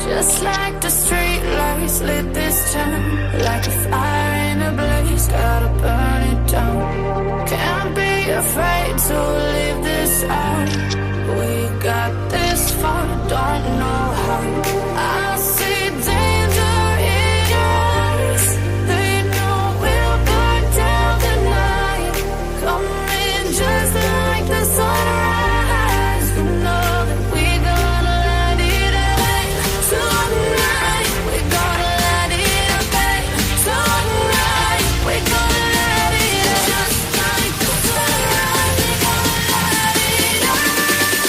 Just like the street lights lit this town, like a fire in a blaze, gotta burn it down. Can't be afraid to leave this out. We got this far, don't know how. I see danger in your eyes. They know we'll burn down the night. Coming just like the sunrise. You know that we gonna light it up tonight. We gonna light it up tonight. We gonna light it up just like the sunrise. We gonna light it up now.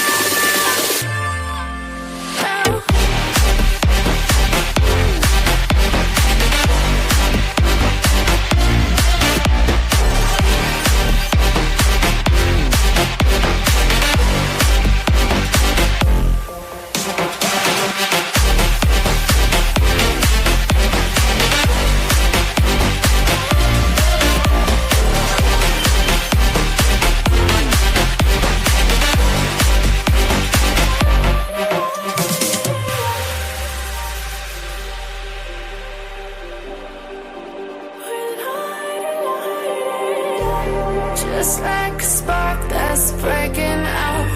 Just like a spark that's breaking out.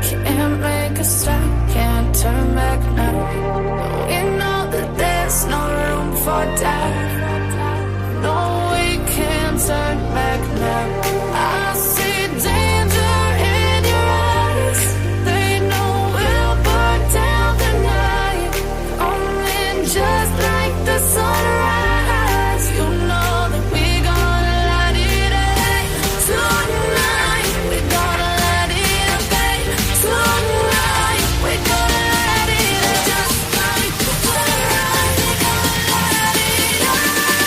Can't make a stop, can't turn back now. We know that there's no room for doubt. No, we can't turn back now. I see danger in your eyes. They know we'll burn down the night. Coming just like the sunrise. You know that we gonna light it up tonight. We gonna light it up tonight. We gonna light it up just like the sunrise. We gonna light it up now.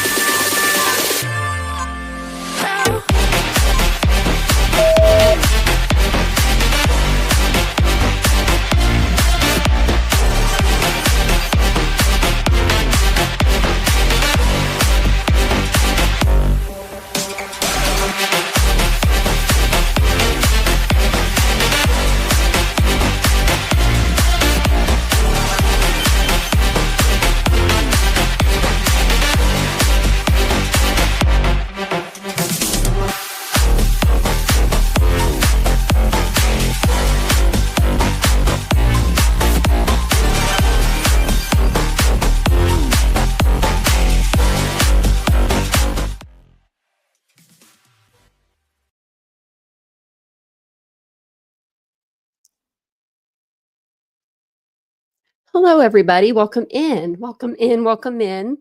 Hello, everybody. Welcome in. Welcome in. Welcome in.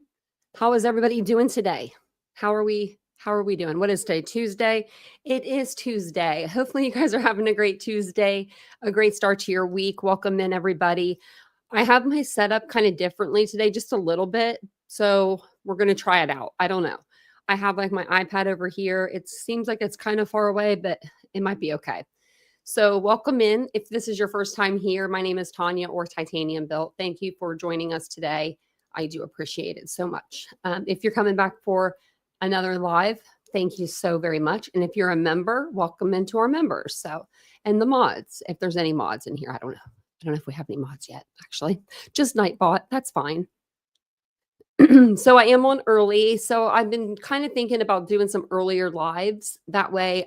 How is everybody doing today? How are we doing? What is today? Tuesday? It is Tuesday. Hopefully you guys are having a great Tuesday, a great start to your week. Welcome in, everybody. I have my setup kind of differently today, just a little bit. So we're going to try it out. I don't know. I have like my iPad over here. It seems like it's kind of far away, but it might be okay. So welcome in. If this is your first time here, my name is Tanya or Titanium Built. Thank you for joining us today. I do appreciate it so much. If you're coming back for another live, thank you so very much. And if you're a member, welcome into our members. So, and the mods, if there's any mods in here, I don't know. I don't know if we have any mods yet, actually. Just Nightbot, that's fine. So I am on early. So I've been kind of thinking about doing some earlier lives. That way,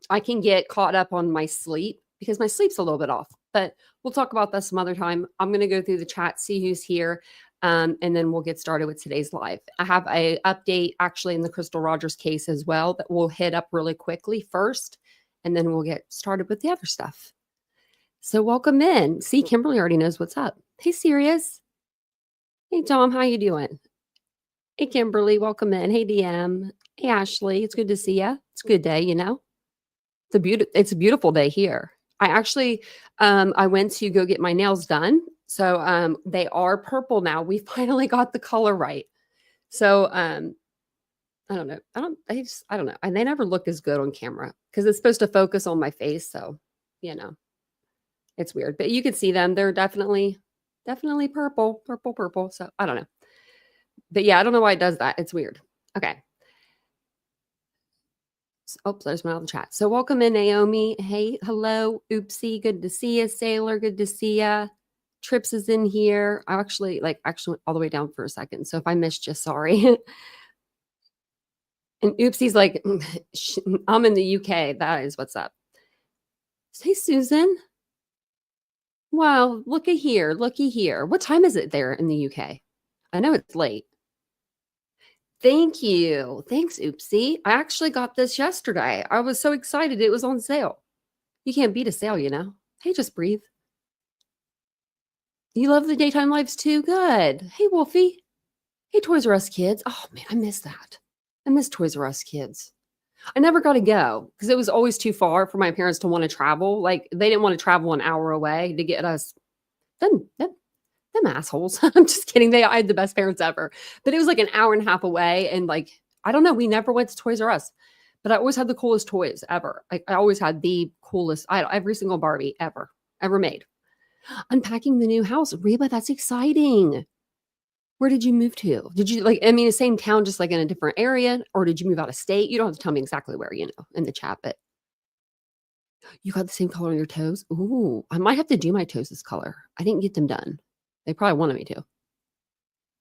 I can get caught up on my sleep because my sleep's a little bit off, but we'll talk about that some other time. I'm going to go through the chat, see who's here, and then we'll get started with today's live. I have a update actually in the Crystal Rogers case as well that we'll hit up really quickly first, and then we'll get started with the other stuff. So welcome in. See, Kimberly already knows what's up. Hey, Sirius. Hey, Tom, how you doing? Hey, Kimberly, welcome in. Hey, DM. Hey, Ashley, it's good to see you. It's a good day, you know. It's a beautiful day here. I actually, I went to go get my nails done. So they are purple now. We finally got the color right. So I don't know. I don't know. And they never look as good on camera because it's supposed to focus on my face. So, you know, it's weird, but you can see them. They're definitely purple. So I don't know. But yeah, I don't know why it does that. It's weird. Okay. Oops, there's my other chat. So welcome in, Naomi. Hey, hello. Oopsie, good to see you. Sailor, good to see you. Trips is in here. I actually went all the way down for a second. So if I missed you, sorry. And Oopsie's like, I'm in the UK. That is what's up. Hey, Susan. Wow, looky here. Looky here. What time is it there in the UK? I know it's late. Thank you. Thanks, Oopsie. I actually got this yesterday. I was so excited. It was on sale. You can't beat a sale, you know? Hey, just breathe. You love the daytime lives too? Good. Hey, Wolfie. Hey, Toys R Us kids. Oh, man, I miss that. I miss Toys R Us kids. I never got to go because it was always too far for my parents to want to travel. Like, they didn't want to travel an hour away to get us. Them assholes. I'm just kidding. I had the best parents ever. But it was like an hour and a half away. And like, I don't know. We never went to Toys R Us. But I always had the coolest toys ever. I always had the coolest. I had every single Barbie ever made. Unpacking the new house. Reba, that's exciting. Where did you move to? Did you the same town, just like in a different area? Or did you move out of state? You don't have to tell me exactly where, in the chat, but you got the same color on your toes? Ooh, I might have to do my toes this color. I didn't get them done. They probably wanted me to.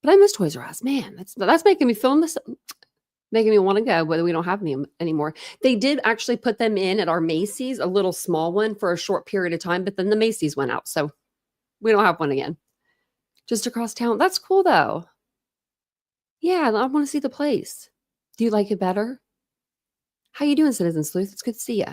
But I miss Toys R Us. Man, that's making me feel this, making me want to go, whether we don't have them anymore. They did actually put them in at our Macy's, a little small one for a short period of time, but then the Macy's went out. So we don't have one again. Just across town. That's cool though. Yeah, I want to see the place. Do you like it better? How you doing, Citizen Sleuth? It's good to see you.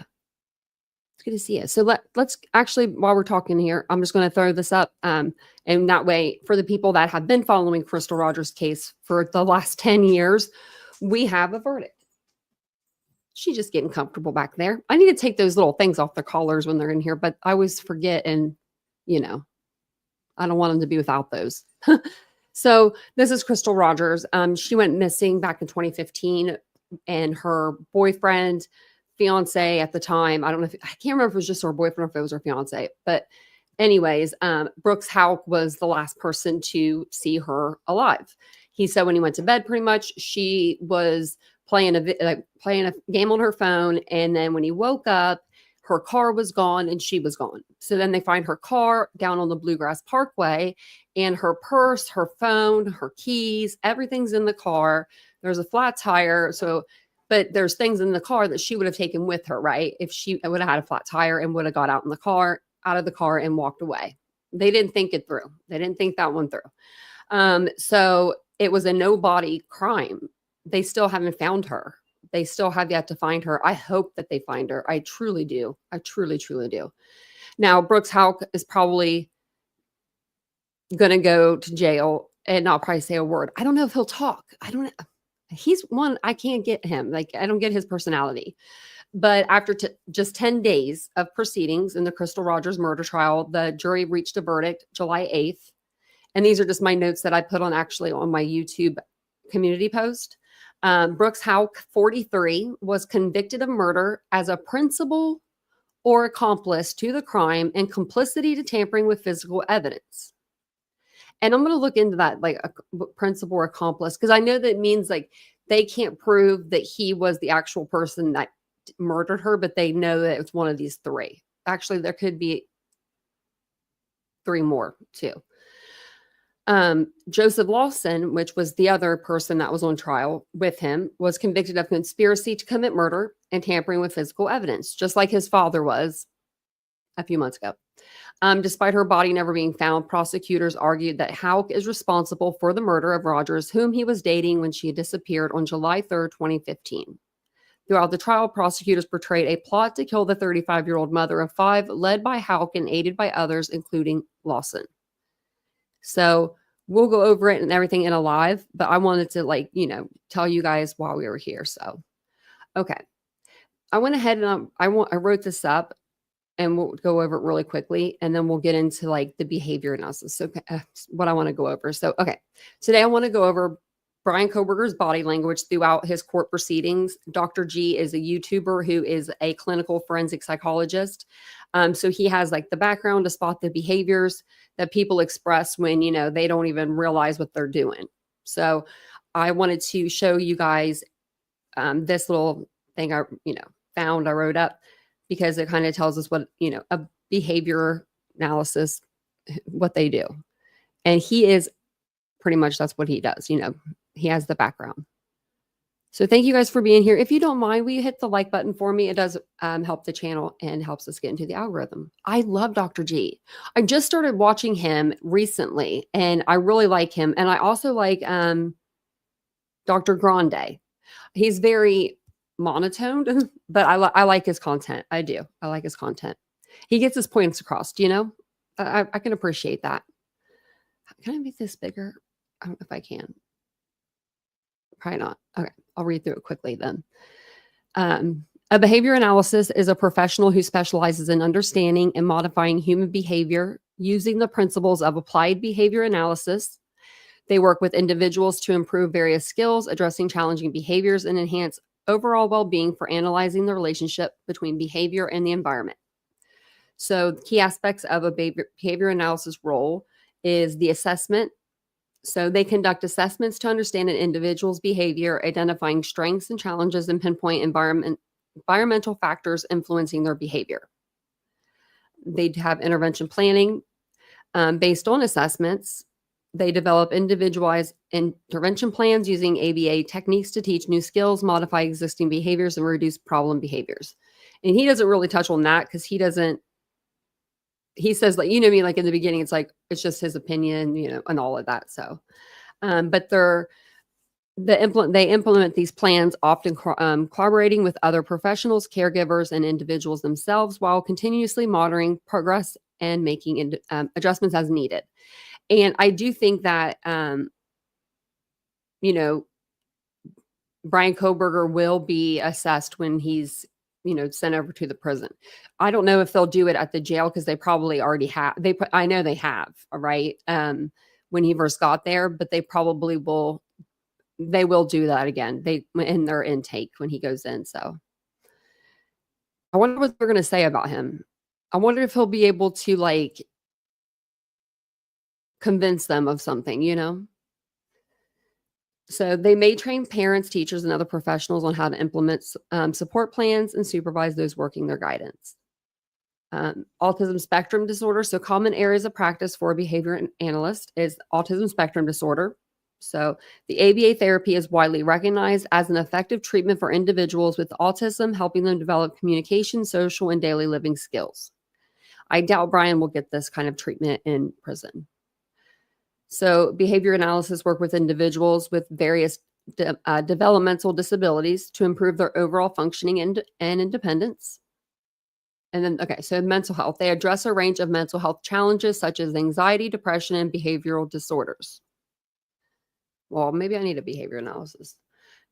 It's good to see you. So let's actually, while we're talking here, I'm just going to throw this up. And that way, for the people that have been following Crystal Rogers' case for the last 10 years, we have a verdict. She's just getting comfortable back there. I need to take those little things off their collars when they're in here, but I always forget, and, I don't want them to be without those. So this is Crystal Rogers. She went missing back in 2015, and her boyfriend, fiance at the time, I can't remember if it was just her boyfriend or if it was her fiance, but anyways, Brooks Houck was the last person to see her alive. He said when he went to bed, pretty much, she was playing a game on her phone, and then when he woke up, her car was gone and she was gone. So then they find her car down on the Bluegrass Parkway, and her purse, her phone, her keys, everything's in the car. There's a flat tire. But there's things in the car that she would have taken with her, right? If she would have had a flat tire and would have got out of the car and walked away. They didn't think it through. They didn't think that one through. So it was a no body crime. They still haven't found her. They still have yet to find her. I hope that they find her. I truly do. I truly, truly do. Now, Brooks Houck is probably going to go to jail and not probably say a word. I don't know if he'll talk. I don't know. He's one, I can't get him. Like, I don't get his personality. But after just 10 days of proceedings in the Crystal Rogers murder trial, the jury reached a verdict July 8th. And these are just my notes that I put on my YouTube community post. Brooks Houck, 43, was convicted of murder as a principal or accomplice to the crime and complicity to tampering with physical evidence. And I'm going to look into that, like a principal or accomplice, because I know that means like they can't prove that he was the actual person that murdered her, but they know that it's one of these three. Actually, there could be three more too. Joseph Lawson, which was the other person that was on trial with him, was convicted of conspiracy to commit murder and tampering with physical evidence, just like his father was a few months ago. Despite her body never being found, prosecutors argued that Houck is responsible for the murder of Rogers, whom he was dating when she disappeared on July 3rd, 2015. Throughout the trial, prosecutors portrayed a plot to kill the 35-year-old mother of five, led by Houck and aided by others, including Lawson. So we'll go over it and everything in a live, but I wanted to tell you guys while we were here. So, okay. I went ahead and I wrote this up, and we'll go over it really quickly, and then we'll get into like the behavior analysis. So what I want to go over. So, okay. Today I want to go over Bryan Kohberger's body language throughout his court proceedings. Dr. G is a YouTuber who is a clinical forensic psychologist. So he has like the background to spot the behaviors that people express when, they don't even realize what they're doing. So I wanted to show you guys this little thing I wrote up, because it kind of tells us what, a behavior analysis what they do. And he is pretty much, that's what he does. He has the background. So thank you guys for being here. If you don't mind, will you hit the like button for me? It does help the channel and helps us get into the algorithm. I love Dr. G. I just started watching him recently, and I really like him. And I also like Dr. Grande. He's very monotoned, but I like his content. I do. I like his content. He gets his points across, I can appreciate that. Can I make this bigger? I don't know if I can. Probably not. Okay, I'll read through it quickly then. A behavior analysis is a professional who specializes in understanding and modifying human behavior using the principles of applied behavior analysis. They work with individuals to improve various skills, addressing challenging behaviors, and enhance overall well-being for analyzing the relationship between behavior and the environment. So key aspects of a behavior analysis role is the assessment. So they conduct assessments to understand an individual's behavior, identifying strengths and challenges, and pinpoint environmental factors influencing their behavior. They have intervention planning based on assessments. They develop individualized intervention plans using ABA techniques to teach new skills, modify existing behaviors, and reduce problem behaviors. And he doesn't really touch on that because he says, like, me, like in the beginning, it's like, it's just his opinion, and all of that. So, but they implement these plans, often collaborating with other professionals, caregivers, and individuals themselves, while continuously monitoring progress and making adjustments as needed. And I do think that, Bryan Kohberger will be assessed when he's, sent over to the prison. I don't know if they'll do it at the jail because they probably already have. I know they have, right? When he first got there, but they probably will. They will do that again. In their intake when he goes in. So I wonder what they're going to say about him. I wonder if he'll be able to convince them of something, So they may train parents, teachers, and other professionals on how to implement support plans and supervise those working their guidance. Autism spectrum disorder. So common areas of practice for a behavior analyst is autism spectrum disorder. So the ABA therapy is widely recognized as an effective treatment for individuals with autism, helping them develop communication, social, and daily living skills. I doubt Bryan will get this kind of treatment in prison. So behavior analysis work with individuals with various developmental disabilities to improve their overall functioning and independence. And then, so mental health. They address a range of mental health challenges such as anxiety, depression, and behavioral disorders. Well, maybe I need a behavior analysis.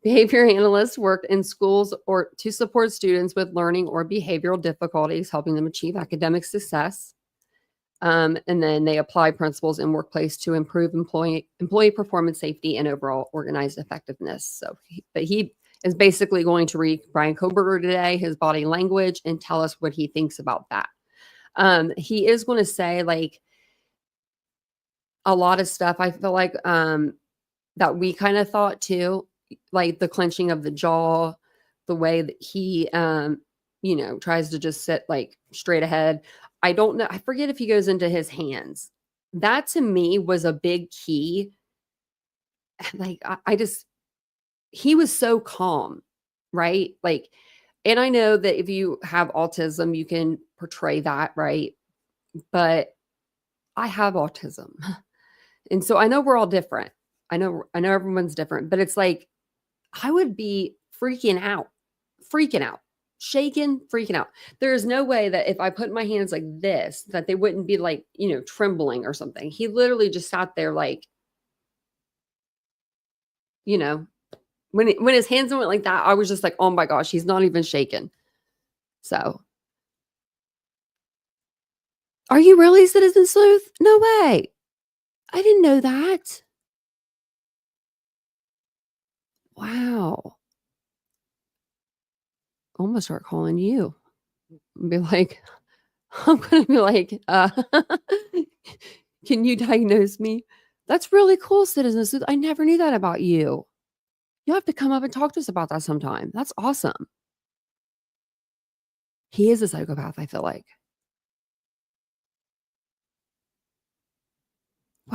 Behavior analysts work in schools or to support students with learning or behavioral difficulties, helping them achieve academic success. And then they apply principles in workplace to improve employee performance, safety, and overall organized effectiveness. So, but he is basically going to read Bryan Kohberger today, his body language, and tell us what he thinks about that. He is going to say a lot of stuff. I feel like that we kind of thought too, like the clenching of the jaw, the way that he, tries to just sit straight ahead. I don't know. I forget if he goes into his hands. That to me was a big key. He was so calm, right? And I know that if you have autism, you can portray that, right? But I have autism. And so I know we're all different. I know everyone's different, but it's like, I would be freaking out, shaking, freaking out. There is no way that if I put my hands like this, that they wouldn't be trembling or something. He literally just sat there when his hands went like that, I was just like, oh my gosh, he's not even shaking. So. Are you really Citizen Sleuth? No way. I didn't know that. Wow. I'm gonna start calling you. I'm gonna be like, can you diagnose me? That's really cool, Citizen Sleuth. I never knew that about you. You'll have to come up and talk to us about that sometime. That's awesome. He is a psychopath, I feel like.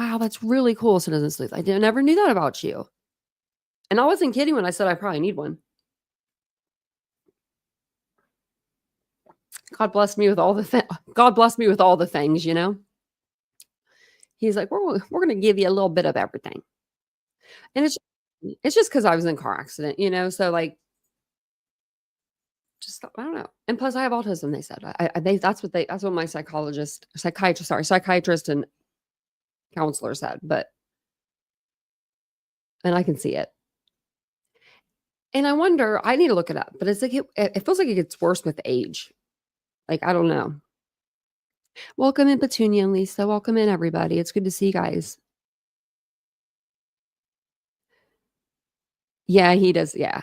wow, that's really cool, Citizen Sleuth. I never knew that about you. And I wasn't kidding when I said I probably need one. God bless me with all the God bless me with all the things, you know. He's like, we're gonna give you a little bit of everything, and it's just because I was in a car accident, you know. So like, just I don't know. And plus, I have autism. They said that's what my psychiatrist and counselor said. But and I can see it. And I wonder, I need to look it up, but it's like it feels like it gets worse with age. Like, I don't know. Welcome in, Petunia and Lisa. Welcome in, everybody. It's good to see you guys. Yeah, he does. Yeah.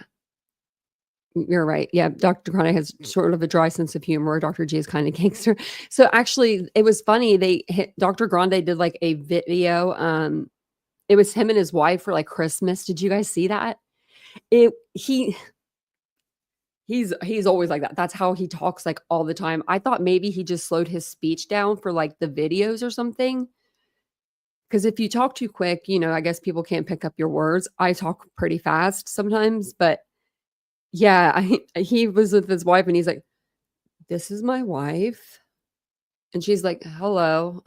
You're right. Yeah, Dr. Grande has sort of a dry sense of humor. Dr. G is kind of gangster. So actually, it was funny. Dr. Grande did like a video. It was him and his wife for like Christmas. Did you guys see that? He's always like that. That's how he talks like all the time. I thought maybe he just slowed his speech down for like the videos or something. Because if you talk too quick, you know, I guess people can't pick up your words. I talk pretty fast sometimes, but yeah, he was with his wife and he's like, "This is my wife." And she's like, "Hello."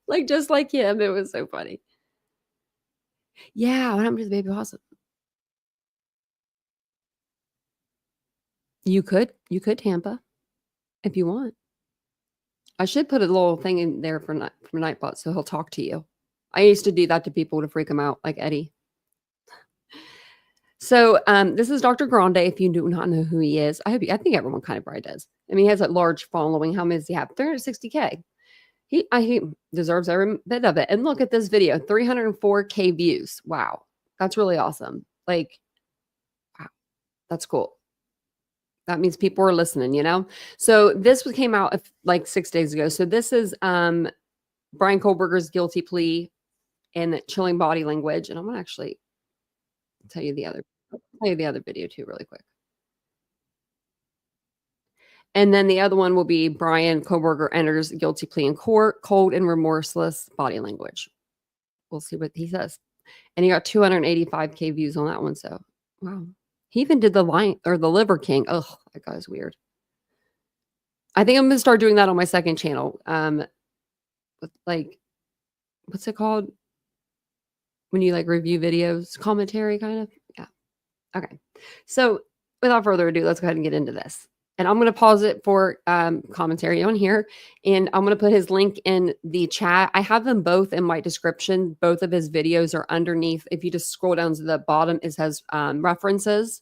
Like just like him. It was so funny. Yeah, what happened to the baby possum? You could Tampa if you want. I should put a little thing in there for Nightbot so he'll talk to you. I used to do that to people to freak them out, like Eddie. So this is Dr. Grande. If you do not know who he is, I think everyone kind of probably does. I mean, he has a large following. How many does he have? 360K. He deserves every bit of it. And look at this video, 304K views. Wow, that's really awesome. Like, wow, that's cool. That means people are listening, you know? So this came out like 6 days ago. So this is Bryan Kohberger's guilty plea and chilling body language. And I'm gonna actually tell you the other video too, really quick. And then the other one will be Bryan Kohberger enters guilty plea in court, cold and remorseless body language. We'll see what he says. And he got 285K views on that one. So wow. He even did the Liver King. Oh, that guy's weird. I think I'm gonna start doing that on my second channel. With like, what's it called? When you like review videos, commentary kind of. Yeah. Okay. So without further ado, let's go ahead and get into this. And I'm going to pause it for commentary on here. And I'm going to put his link in the chat. I have them both in my description. Both of his videos are underneath. If you just scroll down to the bottom, it says references.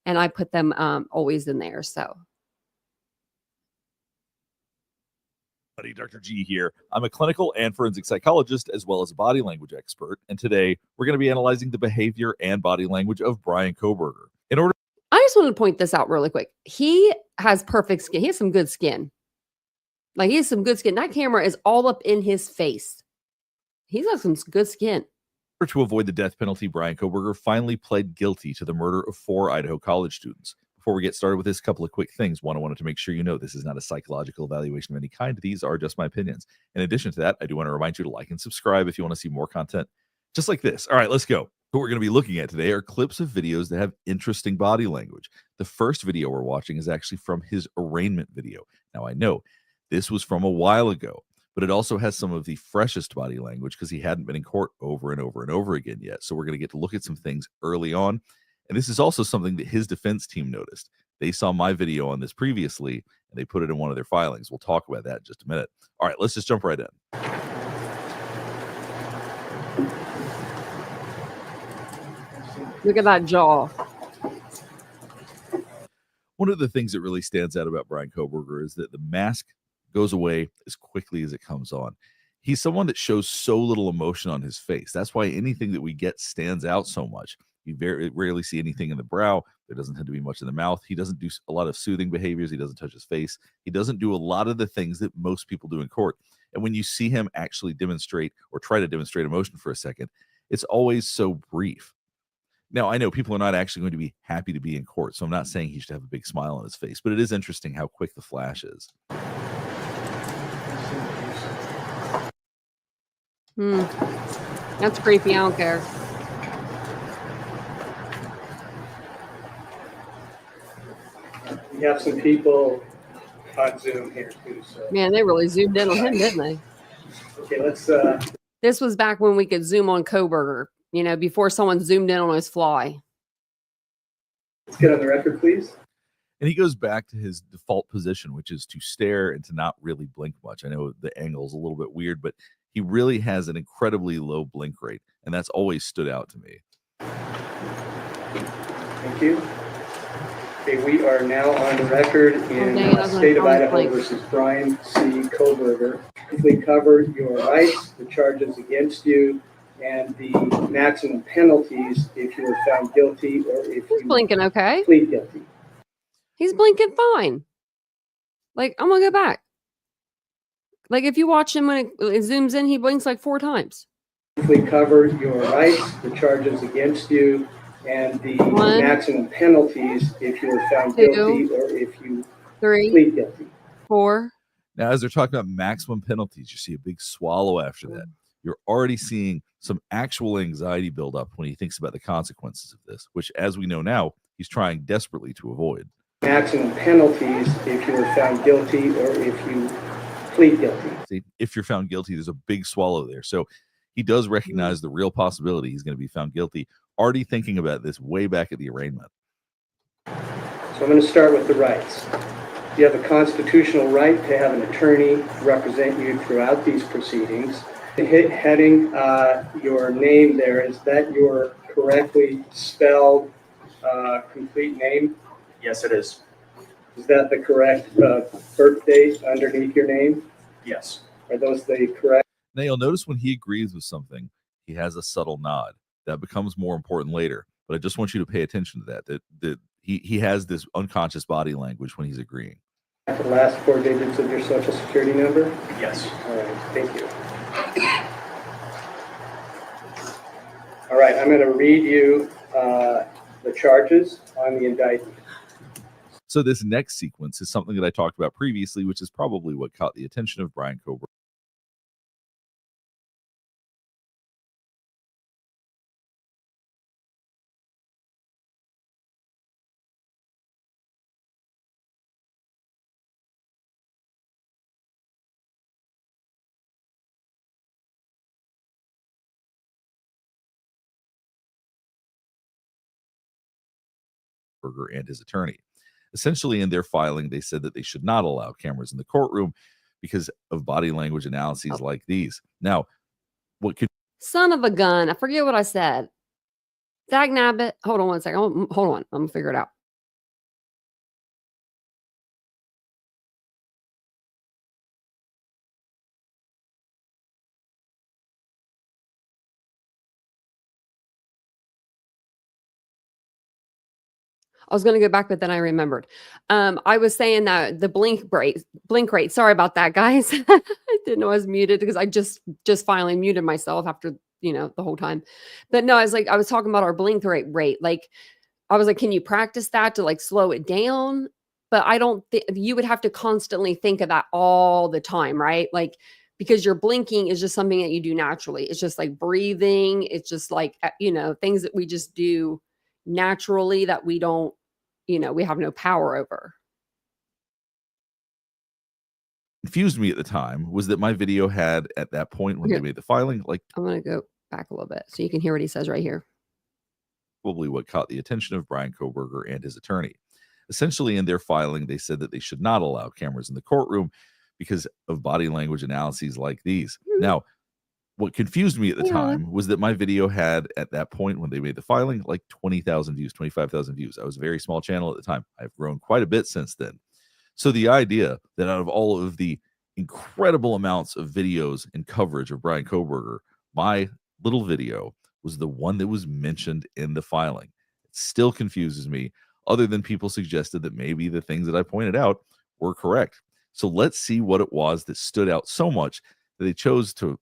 And I put them always in there. So. Dr. G here. I'm a clinical and forensic psychologist as well as a body language expert. And today we're going to be analyzing the behavior and body language of Bryan Kohberger. I just want to point this out really quick. He has perfect skin. He has some good skin. Like, he has some good skin. That camera is all up in his face. He's got some good skin. To avoid the death penalty, Bryan Kohberger finally pled guilty to the murder of 4 Idaho college students. Before we get started with this, couple of quick things. One, I wanted to make sure you know this is not a psychological evaluation of any kind. These are just my opinions. In addition to that, I do want to remind you to like and subscribe if you want to see more content just like this. All right, let's go. What we're going to be looking at today are clips of videos that have interesting body language. The first video we're watching is actually from his arraignment video. Now, I know this was from a while ago, but it also has some of the freshest body language because he hadn't been in court over and over and over again yet. So we're going to get to look at some things early on. And this is also something that his defense team noticed. They saw my video on this previously, and they put it in one of their filings. We'll talk about that in just a minute. All right, let's just jump right in. Look at that jaw. One of the things that really stands out about Bryan Kohberger is that the mask goes away as quickly as it comes on. He's someone that shows so little emotion on his face. That's why anything that we get stands out so much. You very rarely see anything in the brow. There doesn't tend to be much in the mouth. He doesn't do a lot of soothing behaviors. He doesn't touch his face. He doesn't do a lot of the things that most people do in court. And when you see him actually demonstrate or try to demonstrate emotion for a second, it's always so brief. Now, I know people are not actually going to be happy to be in court, so I'm not saying he should have a big smile on his face, but it is interesting how quick the flash is. That's creepy. I don't care. We have some people on Zoom here too. So Man, they really zoomed in on him, didn't they? okay, let's. This was back when we could zoom on Koberger, you know, before someone zoomed in on his fly. Let's get on the record, please. And he goes back to his default position, which is to stare and to not really blink much. I know the angle is a little bit weird, but he really has an incredibly low blink rate, and that's always stood out to me. Thank you. Okay, we are now on the record in State of Idaho versus Bryan C. Koberger. Briefly cover your rights, the charges against you, and the maximum penalties if you are found guilty or if you blinking okay. plead guilty. He's blinking fine. Like, I'm gonna go back. Like, if you watch him when it zooms in, he blinks like 4 times. Briefly cover your rights, the charges against you, and the maximum penalties if you are found guilty or if you plead guilty. 4. Now, as they're talking about maximum penalties, you see a big swallow after that. You're already seeing some actual anxiety build up when he thinks about the consequences of this, which, as we know now, he's trying desperately to avoid. Maximum penalties if you are found guilty or if you plead guilty. See, if you're found guilty, there's a big swallow there. So he does recognize the real possibility he's going to be found guilty, already thinking about this way back at the arraignment. So I'm going to start with the rights. You have a constitutional right to have an attorney represent you throughout these proceedings. Heading your name there, is that your correctly spelled complete name? Yes, it is. Is that the correct birth date underneath your name? Yes. Are those the correct? Now, you'll notice when he agrees with something, he has a subtle nod. That becomes more important later. But I just want you to pay attention to that he has this unconscious body language when he's agreeing. The last 4 digits of your social security number? Yes. All right, thank you. All right, I'm going to read you the charges on the indictment. So this next sequence is something that I talked about previously, which is probably what caught the attention of Bryan Koberger. And his attorney. Essentially, in their filing, they said that they should not allow cameras in the courtroom because of body language analyses like these. Now, what could... Son of a gun. I forget what I said. Dag nabbit. Hold on one second. Hold on. I'm going to figure it out. I was going to go back, but then I remembered. I was saying that the blink rate. Sorry about that, guys. I didn't know I was muted because I just finally muted myself after, the whole time. But no, I was talking about our blink rate. Like, I was like, can you practice that to like slow it down? But I don't think you would have to constantly think of that all the time, right? Like, because your blinking is just something that you do naturally. It's just like breathing. It's just like, things that we just do naturally that we don't, we have no power over. Confused me at the time was that my video had, at that point when they made the filing, like... I'm going to go back a little bit so you can hear what he says right here. Probably what caught the attention of Bryan Koberger and his attorney. Essentially, in their filing, they said that they should not allow cameras in the courtroom because of body language analyses like these. Now, what confused me at the time was that my video had, at that point when they made the filing, like 20,000 views, 25,000 views. I was a very small channel at the time. I've grown quite a bit since then. So the idea that out of all of the incredible amounts of videos and coverage of Bryan Koberger, my little video was the one that was mentioned in the filing. It still confuses me, other than people suggested that maybe the things that I pointed out were correct. So let's see what it was that stood out so much that they chose to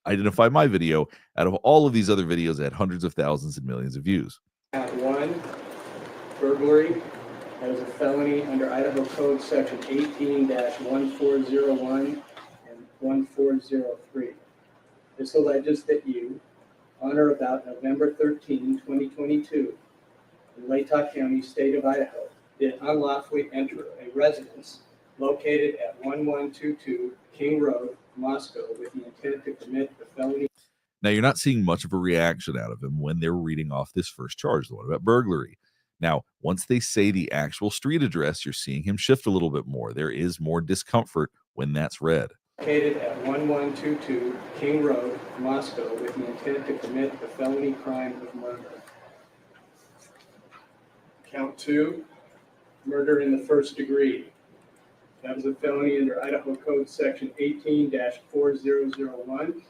identify my video out of all of these other videos that had hundreds of thousands and millions of views. Count 1, burglary. That is a felony under Idaho Code Section 18-1401 and 1403. This alleges that you, on or about November 13, 2022, in Latah County, state of Idaho, did unlawfully enter a residence located at 1122 King Road, Moscow, with the intent to commit a felony. Now, you're not seeing much of a reaction out of him when they're reading off this first charge, the one about burglary. Now, once they say the actual street address, you're seeing him shift a little bit more. There is more discomfort when that's read. Located at 1122 King Road, Moscow, with the intent to commit the felony crime of murder. Count 2, murder in the first degree. That was a felony under Idaho Code Section 18-4001,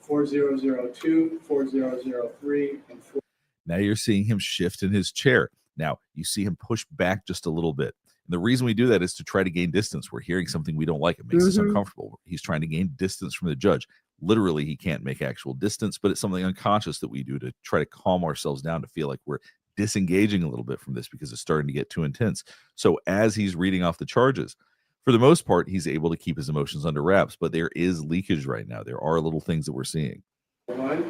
4002, 4003, and 4. Now you're seeing him shift in his chair. Now you see him push back just a little bit. And the reason we do that is to try to gain distance. We're hearing something we don't like. It makes us uncomfortable. He's trying to gain distance from the judge. Literally, he can't make actual distance, but it's something unconscious that we do to try to calm ourselves down, to feel like we're disengaging a little bit from this because it's starting to get too intense. So as he's reading off the charges, for the most part, he's able to keep his emotions under wraps, but there is leakage right now. There are little things that we're seeing. 40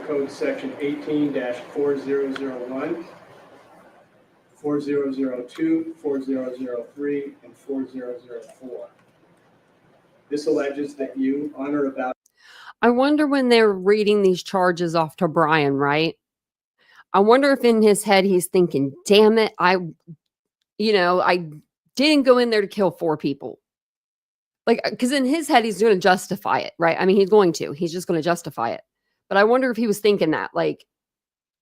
Code Section 18-4001, 4002, 4003, and 4004. This alleges that you, on or about. I wonder when they're reading these charges off to Bryan, right? I wonder if in his head he's thinking, damn it, I didn't go in there to kill 4 people. Like, because in his head, he's going to justify it, right? I mean, he's just going to justify it. But I wonder if he was thinking that, like,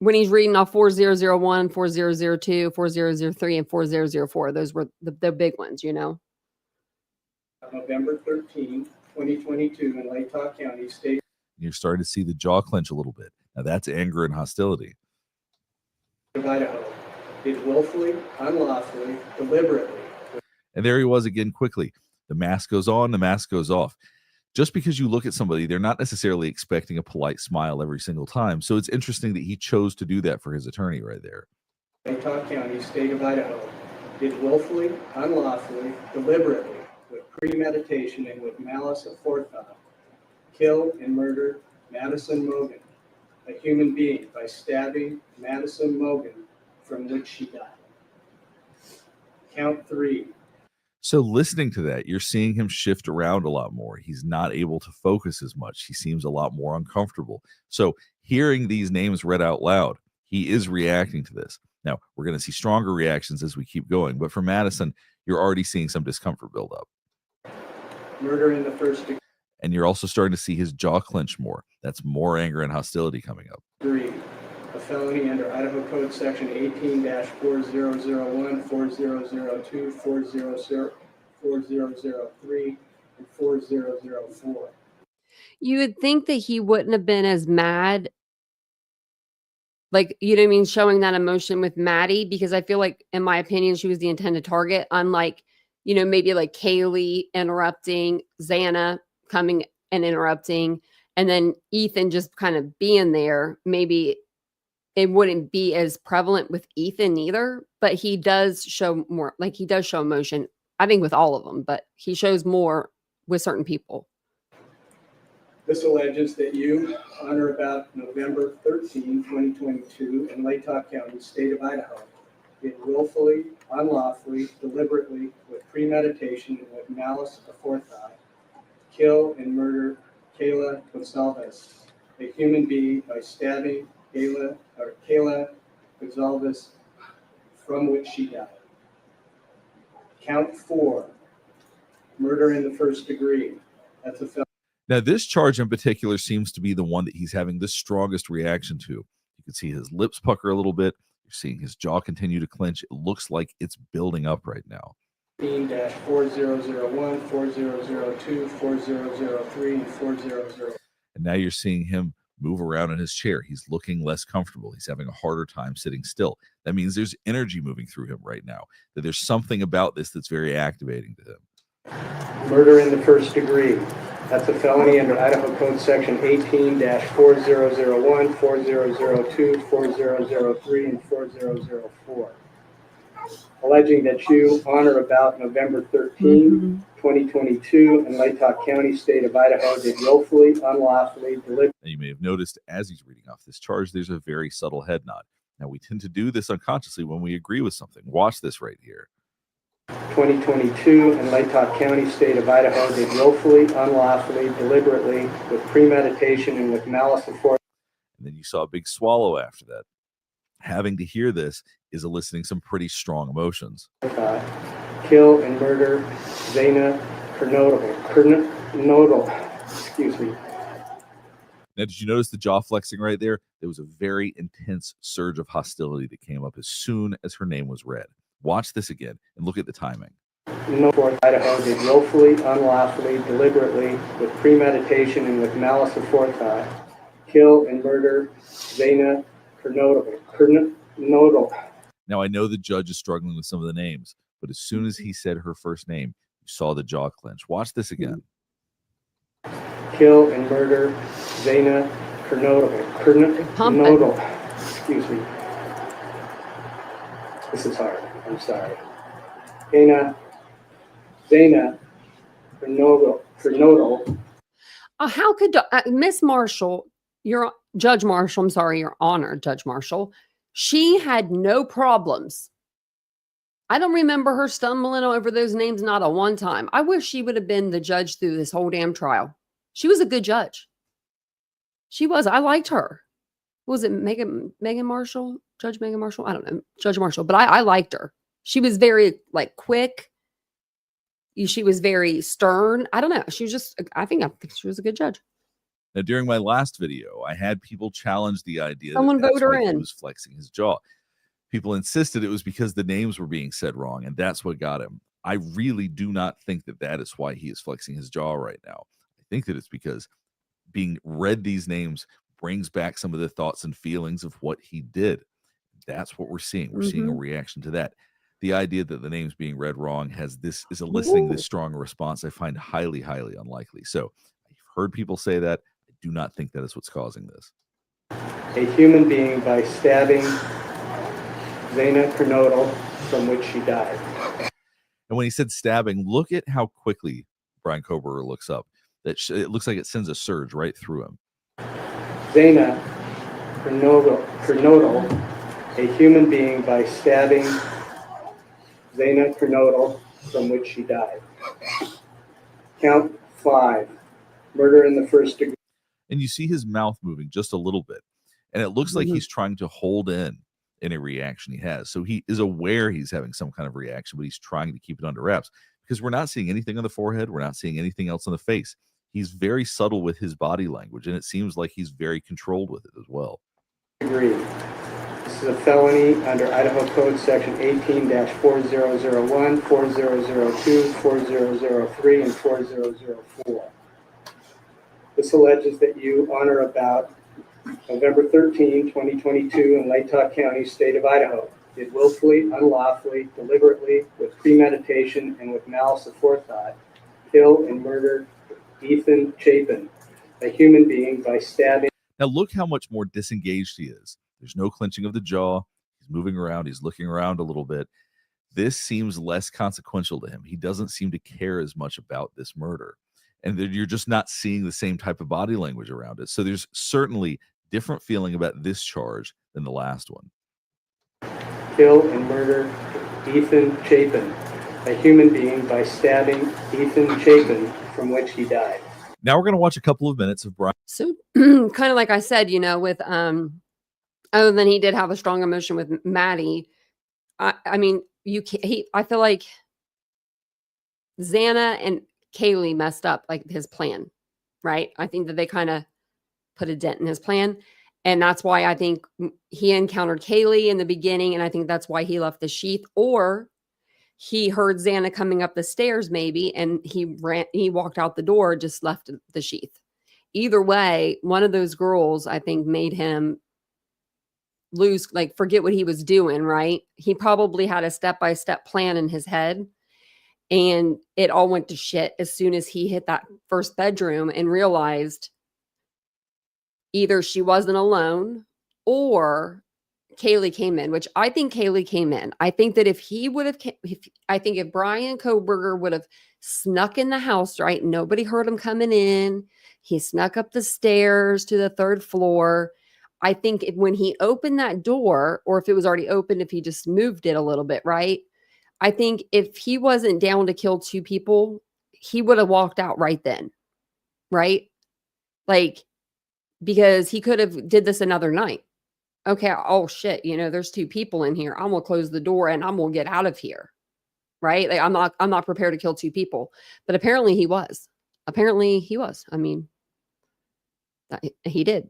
when he's reading off 4001, 4002, 4003, and 4004, those were the big ones, November 13, 2022, in Latah County, state. You're starting to see the jaw clench a little bit. Now that's anger and hostility. Of Idaho, did willfully, unlawfully, deliberately. And there he was again quickly. The mask goes on, the mask goes off. Just because you look at somebody, they're not necessarily expecting a polite smile every single time. So it's interesting that he chose to do that for his attorney right there. Latah County, state of Idaho, did willfully, unlawfully, deliberately, with premeditation and with malice aforethought, kill and murder Madison Mogan, a human being, by stabbing Madison Mogan, from which she died. Count 3. So listening to that, you're seeing him shift around a lot more. He's not able to focus as much. He seems a lot more uncomfortable. So hearing these names read out loud, he is reacting to this. Now, we're going to see stronger reactions as we keep going. But for Madison, you're already seeing some discomfort build up. Murder in the first degree. And you're also starting to see his jaw clench more. That's more anger and hostility coming up. 3. A felony under Idaho Code Section 18-4001, 4002, 4003, and 4004. You would think that he wouldn't have been as mad, like, you know what I mean, showing that emotion with Maddie, because I feel like, in my opinion, she was the intended target, unlike, maybe like Kaylee interrupting, Xana coming and interrupting, and then Ethan just kind of being there. Maybe it wouldn't be as prevalent with Ethan either, but he does show more, like he does show emotion, I think with all of them, but he shows more with certain people. This alleges that you, on or about November 13, 2022, in Latah County, state of Idaho, did willfully, unlawfully, deliberately, with premeditation and with malice aforethought, kill and murder Kayla Gonzalez, a human being, by stabbing Kayla Gonzalez, from which she died. Count 4, murder in the first degree. That's a felony. Now, this charge in particular seems to be the one that he's having the strongest reaction to. You can see his lips pucker a little bit. You're seeing his jaw continue to clench. It looks like it's building up right now. 18-4001, 4002, 4003, and 4004. And now you're seeing him move around in his chair. He's looking less comfortable. He's having a harder time sitting still. That means there's energy moving through him right now, that there's something about this that's very activating to him. Murder in the first degree. That's a felony under Idaho Code Section 18-4001, 4002, 4003, and 4004. alleging that you, on or about November 13, 2022, in Latah County, state of Idaho, did willfully, unlawfully, deliberately. Now, you may have noticed as he's reading off this charge, there's a very subtle head nod. Now, we tend to do this unconsciously when we agree with something. Watch this right here. 2022, in Latah County, state of Idaho, did willfully, unlawfully, deliberately, with premeditation and with malice aforethought. And then you saw a big swallow after that. Having to hear this is eliciting some pretty strong emotions. Kill and murder Zana Kernodal. Excuse me. Now, did you notice the jaw flexing right there? There was a very intense surge of hostility that came up as soon as her name was read. Watch this again and look at the timing. North Idaho did willfully, unlawfully, deliberately, with premeditation and with malice aforethought, kill and murder Zana Kernodal. Now, I know the judge is struggling with some of the names, but as soon as he said her first name, you saw the jaw clench. Watch this again. Kill and murder Zana Kernodal. Excuse me. This is hard. I'm sorry. Zana Kernodal. How could Miss Marshall, Judge Marshall, I'm sorry, Your Honor, Judge Marshall, she had no problems. I don't remember her stumbling over those names not a one time. I wish she would have been the judge through this whole damn trial. She was a good judge. She was. I liked her. Was it Megan Marshall? Judge Megan Marshall? I don't know. Judge Marshall. But I liked her. She was very quick. She was very stern. I don't know. She was just, I think she was a good judge. Now, during my last video, I had people challenge the idea Someone that vote her in. He was flexing his jaw. People insisted it was because the names were being said wrong, and that's what got him. I really do not think that that is why he is flexing his jaw right now. I think that it's because being read these names brings back some of the thoughts and feelings of what he did. That's what we're seeing. We're seeing a reaction to that. The idea that the names being read wrong is eliciting this strong response, I find highly, highly unlikely. So I've heard people say that. I do not think that is what's causing this. A human being by stabbing Zana Kernodal, from which she died. And when he said stabbing, look at how quickly Bryan Kohberger looks up. It looks like it sends a surge right through him. Zana Kernodal, a human being by stabbing Zana Kernodal, from which she died. Count 5. Murder in the first degree. And you see his mouth moving just a little bit. And it looks like he's trying to hold in any reaction he has. So he is aware he's having some kind of reaction, but he's trying to keep it under wraps because we're not seeing anything on the forehead. We're not seeing anything else on the face. He's very subtle with his body language, and it seems like he's very controlled with it as well. Degree. This is a felony under Idaho Code Section 18-4001, 4002, 4003, and 4004. This alleges that you, on or about November 13, 2022, in Latah County, state of Idaho, did willfully, unlawfully, deliberately, with premeditation, and with malice aforethought, kill and murder Ethan Chapin, a human being, by stabbing. Now look how much more disengaged he is. There's no clenching of the jaw. He's moving around. He's looking around a little bit. This seems less consequential to him. He doesn't seem to care as much about this murder. And you're just not seeing the same type of body language around it. So there's certainly different feeling about this charge than the last one. Kill and murder Ethan Chapin, a human being, by stabbing Ethan Chapin, from which he died. Now we're going to watch a couple of minutes of Bryan. So kind of like I said, with other than he did have a strong emotion with Maddie. I mean, I feel like Xana and Kaylee messed up his plan, right? I think that they kind of put a dent in his plan. And that's why I think he encountered Kaylee in the beginning. And I think that's why he left the sheath, or he heard Xana coming up the stairs maybe, and he walked out the door, just left the sheath. Either way, one of those girls, I think, made him lose, forget what he was doing, right? He probably had a step-by-step plan in his head, and it all went to shit as soon as he hit that first bedroom and realized either she wasn't alone, or Kaylee came in, which I think Kaylee came in. I think that if he would have, I think if Bryan Kohberger would have snuck in the house, right? Nobody heard him coming in. He snuck up the stairs to the 3rd floor. I think when he opened that door, or if it was already open, if he just moved it a little bit, right? I think if he wasn't down to kill 2 people, he would have walked out right then, right? Like, because he could have did this another night. Okay, oh shit, there's 2 people in here. I'm gonna close the door and I'm gonna get out of here. Right? Like I'm not prepared to kill 2 people. But apparently he was. I mean, he did.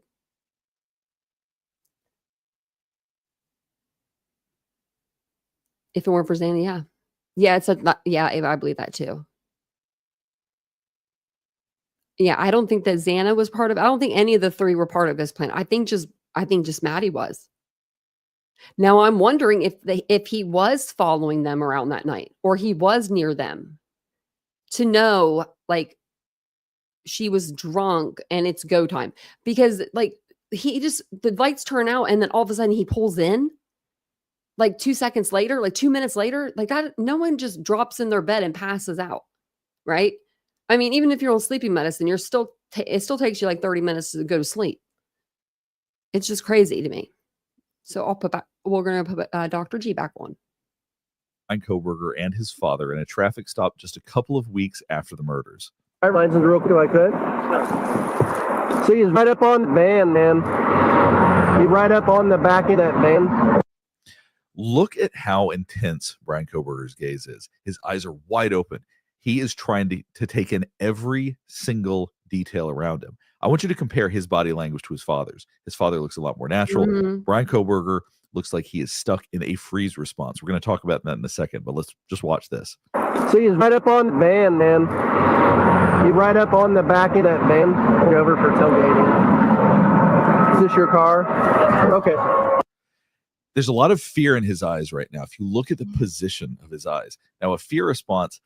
If it weren't for Xana, yeah. Yeah, I believe that too. Yeah, I don't think that Xana was part of, I don't think any of the 3 were part of this plan. I think just Maddie was. Now I'm wondering if he was following them around that night, or he was near them to know, like, she was drunk and it's go time, because like the lights turn out and then all of a sudden he pulls in like 2 seconds later, like 2 minutes later, like that. No one just drops in their bed and passes out, right? I mean, even if you're on sleeping medicine, it still takes you like 30 minutes to go to sleep. It's just crazy to me. So we're going to put Dr. G back on. Bryan Kohberger and his father in a traffic stop just a couple of weeks after the murders. I mine's real quick if I could. See, he's right up on the van, man. He's right up on the back of that van. Look at how intense Bryan Kohberger's gaze is. His eyes are wide open. He is trying to take in every single detail around him. I want you to compare his body language to his father's. His father looks a lot more natural. Mm-hmm. Bryan Kohberger looks like he is stuck in a freeze response. We're going to talk about that in a second, but let's just watch this. See, he's right up on the van, man. He's right up on the back of that van. Go over for tailgating. Is this your car? Okay. There's a lot of fear in his eyes right now. If you look at the position of his eyes. Now, a fear response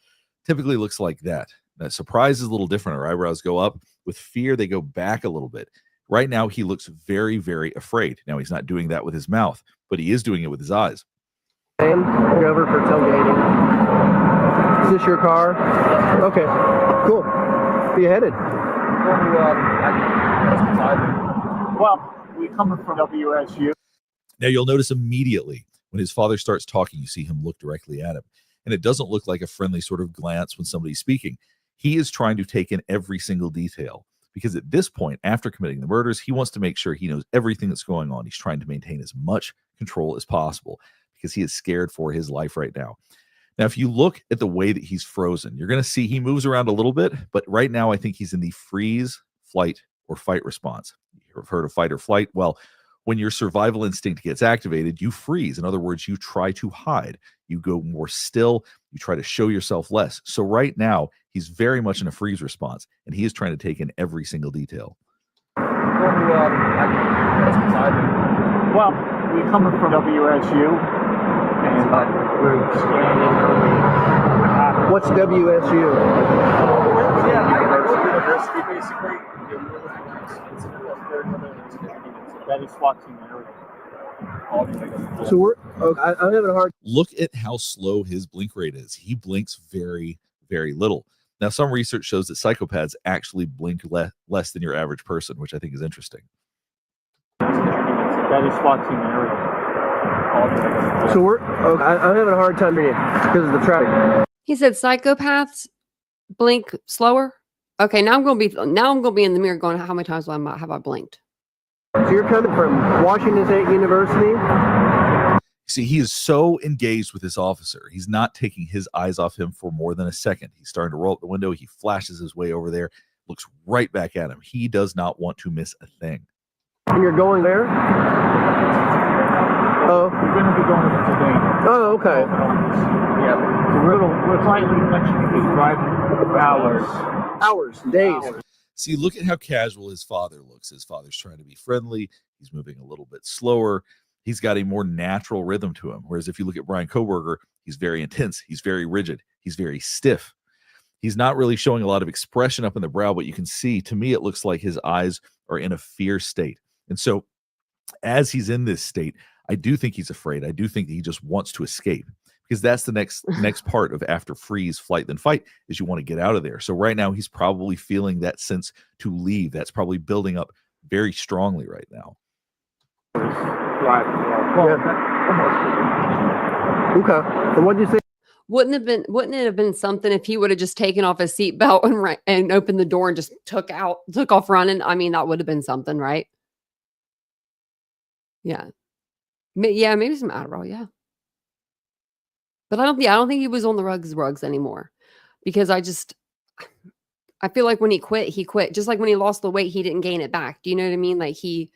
typically looks like that. That surprise is a little different. Our eyebrows go up. With fear, they go back a little bit. Right now, he looks very, very afraid. Now, he's not doing that with his mouth, but he is doing it with his eyes. Go over for tailgating. Is this your car? Okay, cool. Where are you headed? Well, we coming from WSU. Now, you'll notice immediately when his father starts talking, you see him look directly at him. And it doesn't look like a friendly sort of glance when somebody's speaking. He is trying to take in every single detail. Because at this point, after committing the murders, he wants to make sure he knows everything that's going on. He's trying to maintain as much control as possible because he is scared for his life right now. Now, if you look at the way that he's frozen, you're going to see he moves around a little bit, but right now I think he's in the freeze, flight, or fight response. You've heard of fight or flight? Well, when your survival instinct gets activated, you freeze. In other words, you try to hide. You go more still. You try to show yourself less. So right now, he's very much in a freeze response, and he is trying to take in every single detail. Well, we coming from WSU, and we're scanning early. What's WSU? University, basically. That is SWAT team area. So I'm having a hard. Look at how slow his blink rate is. He blinks very, very little. Now, some research shows that psychopaths actually blink less than your average person, which I think is interesting. That is SWAT team area. So I'm having a hard time reading because of the traffic. He said psychopaths blink slower. Okay, now I'm gonna be in the mirror going, how many times have I blinked? So you're coming from Washington State University? See, he is so engaged with this officer. He's not taking his eyes off him for more than a second. He's starting to roll up the window. He flashes his way over there, looks right back at him. He does not want to miss a thing. And you're going there? Oh. We're going to be going today. Oh, okay. Yeah. So we're slightly mentioning he's driving for hours. Days. See, look at how casual his father looks. His father's trying to be friendly. He's moving a little bit slower. He's got a more natural rhythm to him. Whereas if you look at Bryan Kohberger, he's very intense. He's very rigid. He's very stiff. He's not really showing a lot of expression up in the brow, but you can see, to me, it looks like his eyes are in a fear state. And so as he's in this state, I do think he's afraid. I do think that he just wants to escape, because that's the next part of after freeze, flight, then fight, is you want to get out of there. So right now he's probably feeling that sense to leave. That's probably building up very strongly right now. Okay. And what'd you say? Wouldn't it have been something if he would have just taken off his seatbelt and opened the door and just took off running? I mean, that would have been something, right? Yeah. Yeah, maybe some Adderall, yeah. But I don't think he was on the rugs anymore, because I feel like when he quit. Just like when he lost the weight, he didn't gain it back. Do you know what I mean? Like, he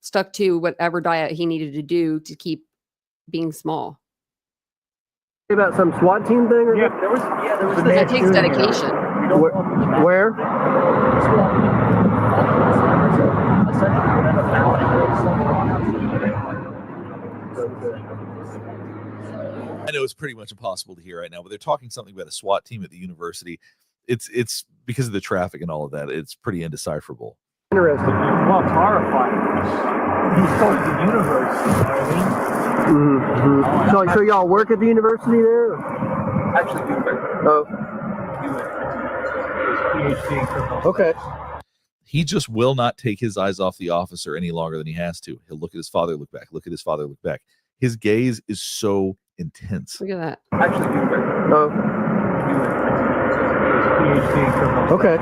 stuck to whatever diet he needed to do to keep being small. About some SWAT team thing? Or there was That takes dedication. Where? I know it's pretty much impossible to hear right now, but they're talking something about a SWAT team at the university. It's because of the traffic and all of that. It's pretty indecipherable. Interesting. Well, it's horrifying. He's going to university, you know what I mean? So y'all work at the university there? Actually, do it. Oh. PhD in criminal. Okay. He just will not take his eyes off the officer any longer than he has to. He'll look at his father, look back, look at his father, look back. His gaze is so intense. Look at that. Actually, do it. Oh. PhD in criminal. Okay.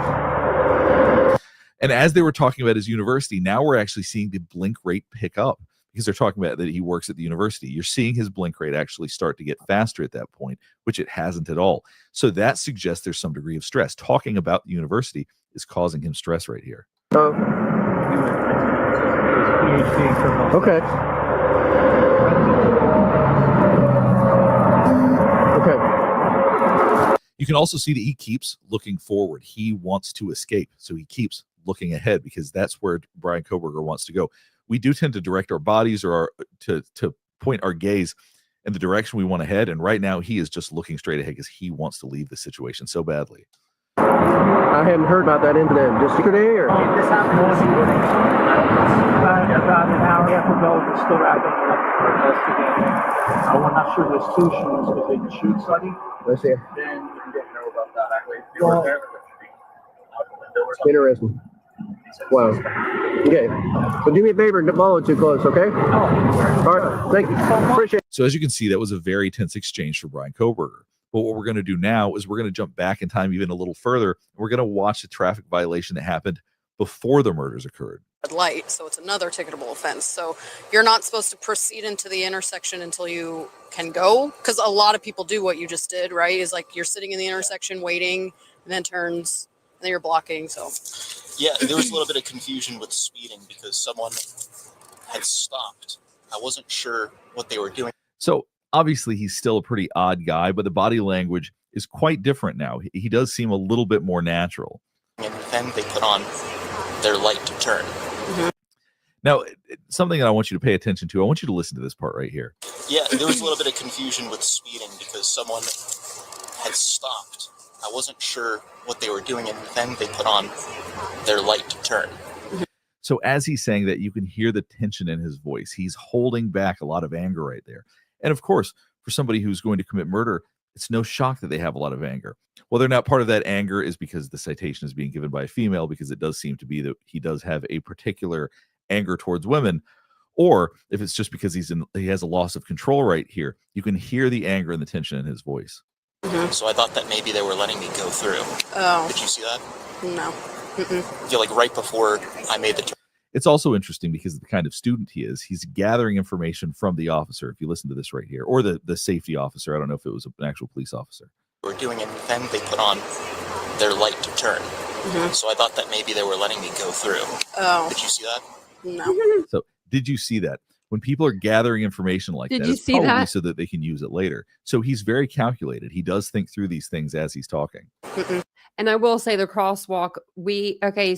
And as they were talking about his university, now we're actually seeing the blink rate pick up, because they're talking about that he works at the university. You're seeing his blink rate actually start to get faster at that point, which it hasn't at all. So that suggests there's some degree of stress. Talking about the university is causing him stress right here. Oh. PhD in criminal. Okay. Okay. You can also see that he keeps looking forward. He wants to escape. So he keeps looking ahead, because that's where Bryan Kohberger wants to go. We do tend to direct our bodies or to point our gaze in the direction we want to head. And right now he is just looking straight ahead because he wants to leave the situation so badly. I hadn't heard about that incident. Just yesterday, or? This happened about an hour and a half ago. We're still wrapping up for investigating. We're not sure there's two shooters because they didn't shoot Sonny. Let's see. Then we don't know about that. Interesting. Wow. Okay. So do me a favor, don't follow too close, okay? All right. Thank you. Appreciate it. So as you can see, that was a very tense exchange for Bryan Kohberger. But what we're going to do now is we're going to jump back in time even a little further. We're going to watch the traffic violation that happened before the murders occurred. Light, so it's another ticketable offense. So you're not supposed to proceed into the intersection until you can go, because a lot of people do what you just did, right? Is like you're sitting in the intersection waiting, and then turns, and then you're blocking. So yeah, there was a little bit of confusion with speeding because someone had stopped. I wasn't sure what they were doing. So obviously he's still a pretty odd guy, but the body language is quite different now. He does seem a little bit more natural. And then they put on their light to turn. mm-hmm. Now, something that I want you to pay attention to, I want you to listen to this part right here. Yeah, there was a little bit of confusion with speeding because someone had stopped. I wasn't sure what they were doing, and then they put on their light to turn. So as he's saying that, you can hear the tension in his voice. He's holding back a lot of anger right there. And of course, for somebody who's going to commit murder, it's no shock that they have a lot of anger. Whether or not part of that anger is because the citation is being given by a female, because it does seem to be that he does have a particular anger towards women, or if it's just because he has a loss of control right here, you can hear the anger and the tension in his voice. Mm-hmm. So I thought that maybe they were letting me go through. Oh. Did you see that? No. I feel like right before I made the turn. It's also interesting because of the kind of student he is. He's gathering information from the officer, if you listen to this right here, or the safety officer. I don't know if it was an actual police officer. We're doing it, and then they put on their light to turn. Mm-hmm. So I thought that maybe they were letting me go through. Oh. Did you see that? No. So did you see that? When people are gathering information like that, it's probably so that they can use it later. So he's very calculated. He does think through these things as he's talking. Mm-mm. And I will say the crosswalk,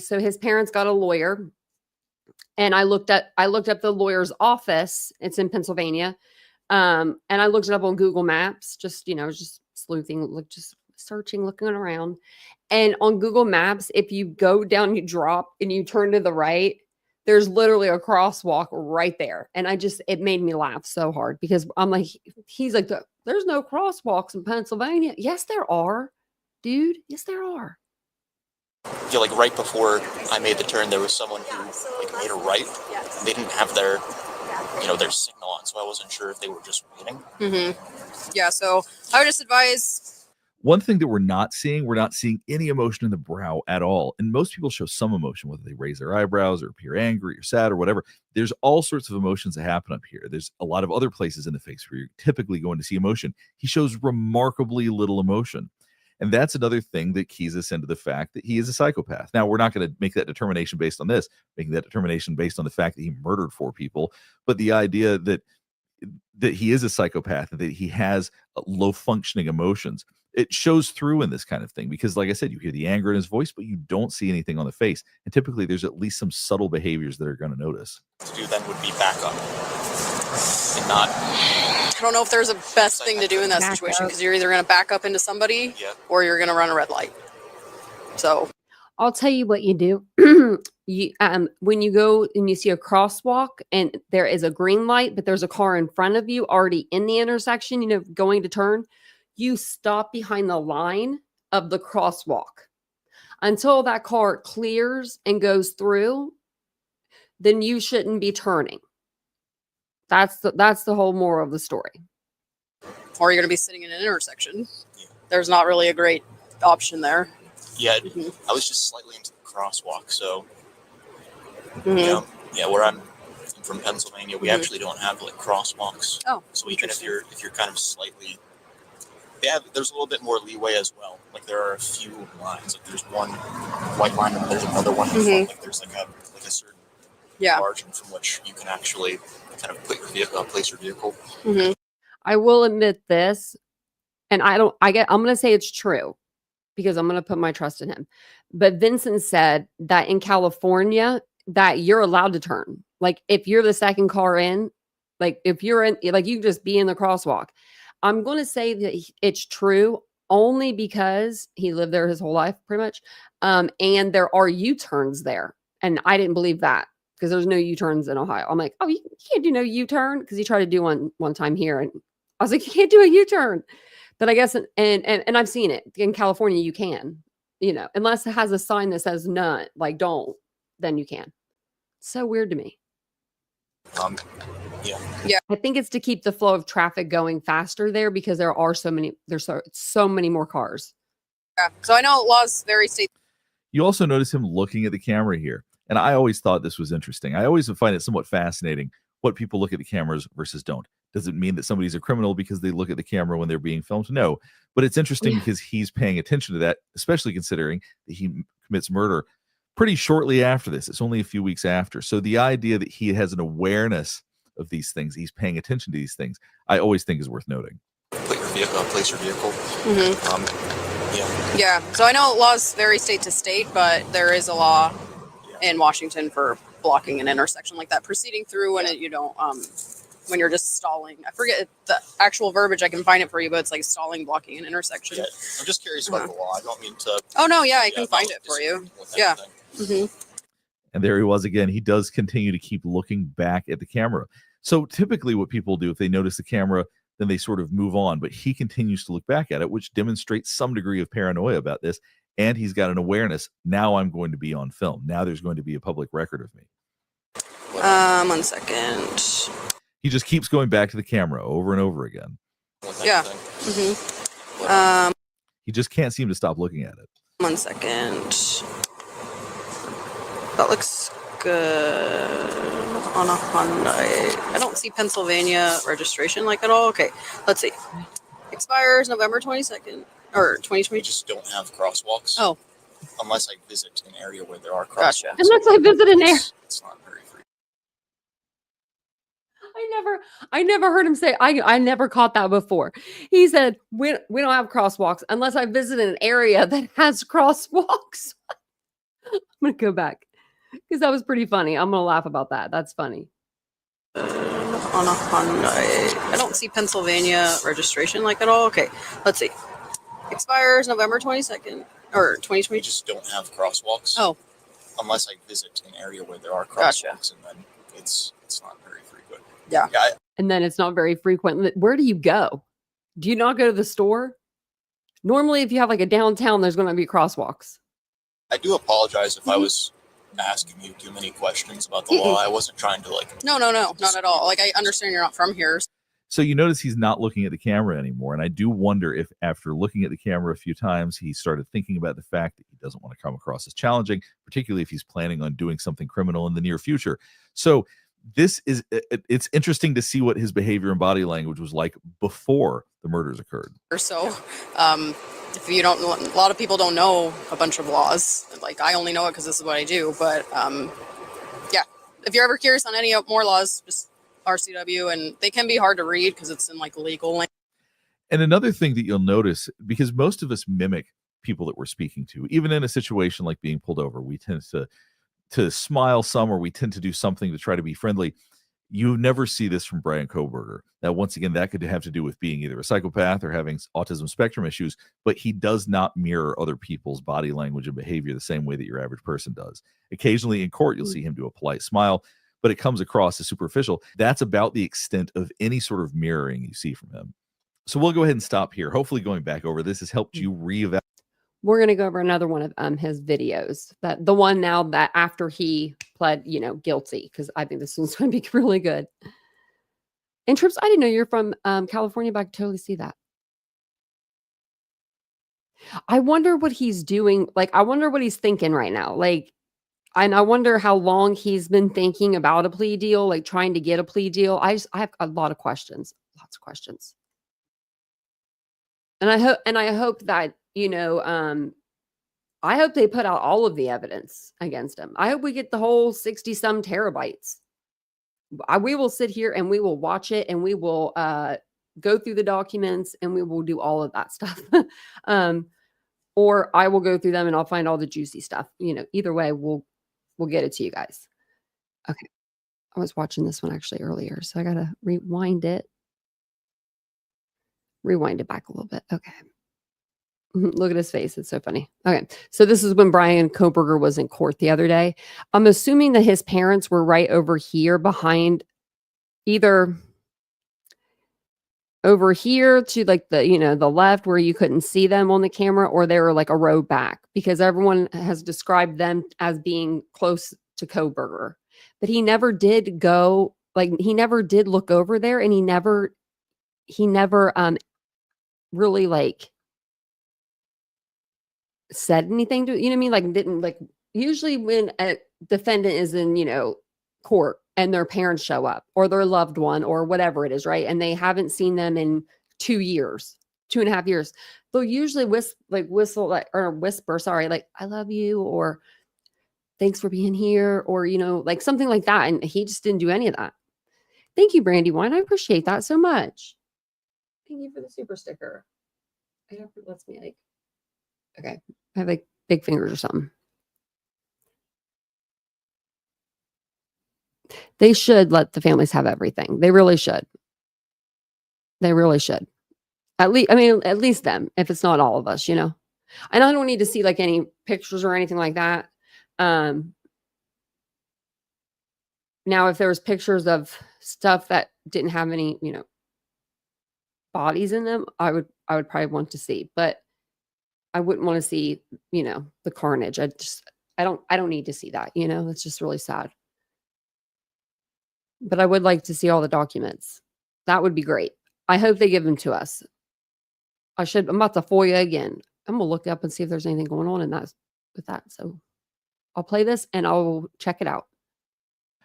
so his parents got a lawyer. And I looked up the lawyer's office. It's in Pennsylvania. And I looked it up on Google Maps, just sleuthing, just searching, looking around. And on Google Maps, if you go down, you drop and you turn to the right, There's literally a crosswalk right there. And it made me laugh so hard because I'm like, he's like, there's no crosswalks in Pennsylvania. Yes, there are, dude. Yes, there are. Yeah, like right before I made the turn, there was someone who like made a right. And they didn't have their signal on, so I wasn't sure if they were just waiting. Mm-hmm. Yeah, so I would just advise. One thing that we're not seeing any emotion in the brow at all. And most people show some emotion, whether they raise their eyebrows or appear angry or sad or whatever. There's all sorts of emotions that happen up here. There's a lot of other places in the face where you're typically going to see emotion. He shows remarkably little emotion. And that's another thing that keys us into the fact that he is a psychopath. Now, we're not going to make that determination based on this, making that determination based on the fact that he murdered 4 people. But the idea that he is a psychopath, that he has low functioning emotions, it shows through in this kind of thing because, like I said, you hear the anger in his voice, but you don't see anything on the face. And typically there's at least some subtle behaviors that are going to notice. To do then would be back up and not. I don't know if there's a best thing to do in that situation because you're either going to back up into somebody or you're going to run a red light. So I'll tell you what you do. When you go and you see a crosswalk and there is a green light, but there's a car in front of you already in the intersection, going to turn, you stop behind the line of the crosswalk until that car clears and goes through. Then you shouldn't be turning. That's the whole moral of the story. Or you're going to be sitting in an intersection. There's not really a great option there. Yeah, I was just slightly into the crosswalk, so where I'm from Pennsylvania, we actually don't have like crosswalks. Oh, so even if you're kind of slightly, there's a little bit more leeway as well. Like there are a few lines. Like there's one white line and there's another one. Like there's like a certain margin from which you can actually kind of put your vehicle, place your vehicle. Mm-hmm. I will admit this, and I'm going to say it's true because I'm going to put my trust in him. But Vincent said that in California that you're allowed to turn. Like if you're the second car in, like if you're in, like you just be in the crosswalk. I'm going to say that it's true only because he lived there his whole life pretty much. And there are U-turns there. And I didn't believe that because there's no U-turns in Ohio. I'm like, oh, you can't do no U-turn because he tried to do one time here. And I was like, you can't do a U-turn. But I guess, and I've seen it in California, you can, unless it has a sign that says none, like don't, then you can. So weird to me. Yeah. I think it's to keep the flow of traffic going faster there because there's so many more cars. Yeah. So I know laws vary state. You also notice him looking at the camera here. And I always thought this was interesting. I always find it somewhat fascinating what people look at the cameras versus don't. Does it mean that somebody's a criminal because they look at the camera when they're being filmed? No. But it's interesting because he's paying attention to that, especially considering that he commits murder pretty shortly after this. It's only a few weeks after. So the idea that he has an awareness of these things, he's paying attention to these things, I always think is worth noting. Put your vehicle, place your vehicle. Yeah. So I know laws vary state to state, but there is a law in Washington for blocking an intersection like that, proceeding through when you're just stalling. I forget the actual verbiage. I can find it for you, but it's like stalling, blocking an intersection. Yeah. I'm just curious about the law. I don't mean to. Oh no, yeah, I can find it for you. Yeah. And there he was again. He does continue to keep looking back at the camera. So typically what people do if they notice the camera, then they sort of move on. But he continues to look back at it, which demonstrates some degree of paranoia about this. And he's got an awareness. Now I'm going to be on film. Now there's going to be a public record of me. 1 second. He just keeps going back to the camera over and over again. Yeah. He just can't seem to stop looking at it. 1 second. That looks good on a Hyundai. I don't see Pennsylvania registration like at all. Okay, let's see. Expires November 22nd or 2020. We just don't have crosswalks. Oh. Unless I visit an area where there are crosswalks. Gotcha. Unless I visit an area. It's not very free. I never heard him say, I never caught that before. He said, we don't have crosswalks unless I visit an area that has crosswalks. I'm going to go back because that was pretty funny. I'm going to laugh about that. That's funny. On a Hyundai. I don't see Pennsylvania registration like at all. Okay, let's see. Expires November 22nd or 2020. We just don't have crosswalks. Oh. unless I visit an area where there are Gotcha. crosswalks, and then it's not very frequent. Yeah. And then it's not very frequent. Where do you go? Do you not go to the store? Normally, if you have like a downtown, there's going to be crosswalks. I do apologize if I was asking you too many questions about the law. I wasn't trying to like. No, not at all. Like, I understand you're not from here. So you notice he's not looking at the camera anymore. And I do wonder if after looking at the camera a few times, he started thinking about the fact that he doesn't want to come across as challenging, particularly if he's planning on doing something criminal in the near future. So it's interesting to see what his behavior and body language was like before the murders occurred. So, if you don't, a lot of people don't know a bunch of laws. Like, I only know it because this is what I do. But yeah, if you're ever curious on any more laws, just RCW, and they can be hard to read because it's in like legal language. And another thing that you'll notice, because most of us mimic people that we're speaking to, even in a situation like being pulled over, we tend to smile some, or we tend to do something to try to be friendly. You never see this from Bryan Kohberger. Now, once again, that could have to do with being either a psychopath or having autism spectrum issues, but he does not mirror other people's body language and behavior the same way that your average person does. Occasionally in court, you'll see him do a polite smile, but it comes across as superficial. That's about the extent of any sort of mirroring you see from him. So we'll go ahead and stop here. Hopefully going back over this has helped you reevaluate. We're going to go over another one of his videos, that the one now that after he pled, guilty, because I think this one's going to be really good. And Trips, I didn't know you're from California, but I could totally see that. I wonder what he's doing. Like, I wonder what he's thinking right now. Like, and I wonder how long he's been thinking about a plea deal, like trying to get a plea deal. I have a lot of questions, lots of questions. And I hope that, I hope they put out all of the evidence against him. I hope we get the whole 60 some terabytes. We will sit here and we will watch it, and we will go through the documents, and we will do all of that stuff. Or I will go through them and I'll find all the juicy stuff. Either way, we'll get it to you guys. Okay. I was watching this one actually earlier, so I got to rewind it back a little bit. Okay. Look at his face. It's so funny. Okay. So this is when Bryan Kohberger was in court the other day. I'm assuming that his parents were right over here behind, either over here to like the left where you couldn't see them on the camera, or they were like a row back, because everyone has described them as being close to Kohberger. But he never did go, like he never did look over there, and he never really like said anything to, what I mean? Like, didn't, like, usually when a defendant is in, court and their parents show up, or their loved one, or whatever it is, right? And they haven't seen them in 2 years, 2.5 years. They'll usually whisper, like, I love you, or thanks for being here, or, like something like that. And he just didn't do any of that. Thank you, Brandy Wine. I appreciate that so much. Thank you for the super sticker. I hope it lets me okay. I have like big fingers or something. They should let the families have everything. They really should. They really should. At least them, if it's not all of us, And I don't need to see like any pictures or anything like that. Now, if there was pictures of stuff that didn't have any, bodies in them, I would probably want to see, but I wouldn't want to see, the carnage. I don't need to see that, it's just really sad. But I would like to see all the documents. That would be great. I hope they give them to us. I'm about to FOIA again. I'm going to look up and see if there's anything going on with that. So I'll play this and I'll check it out.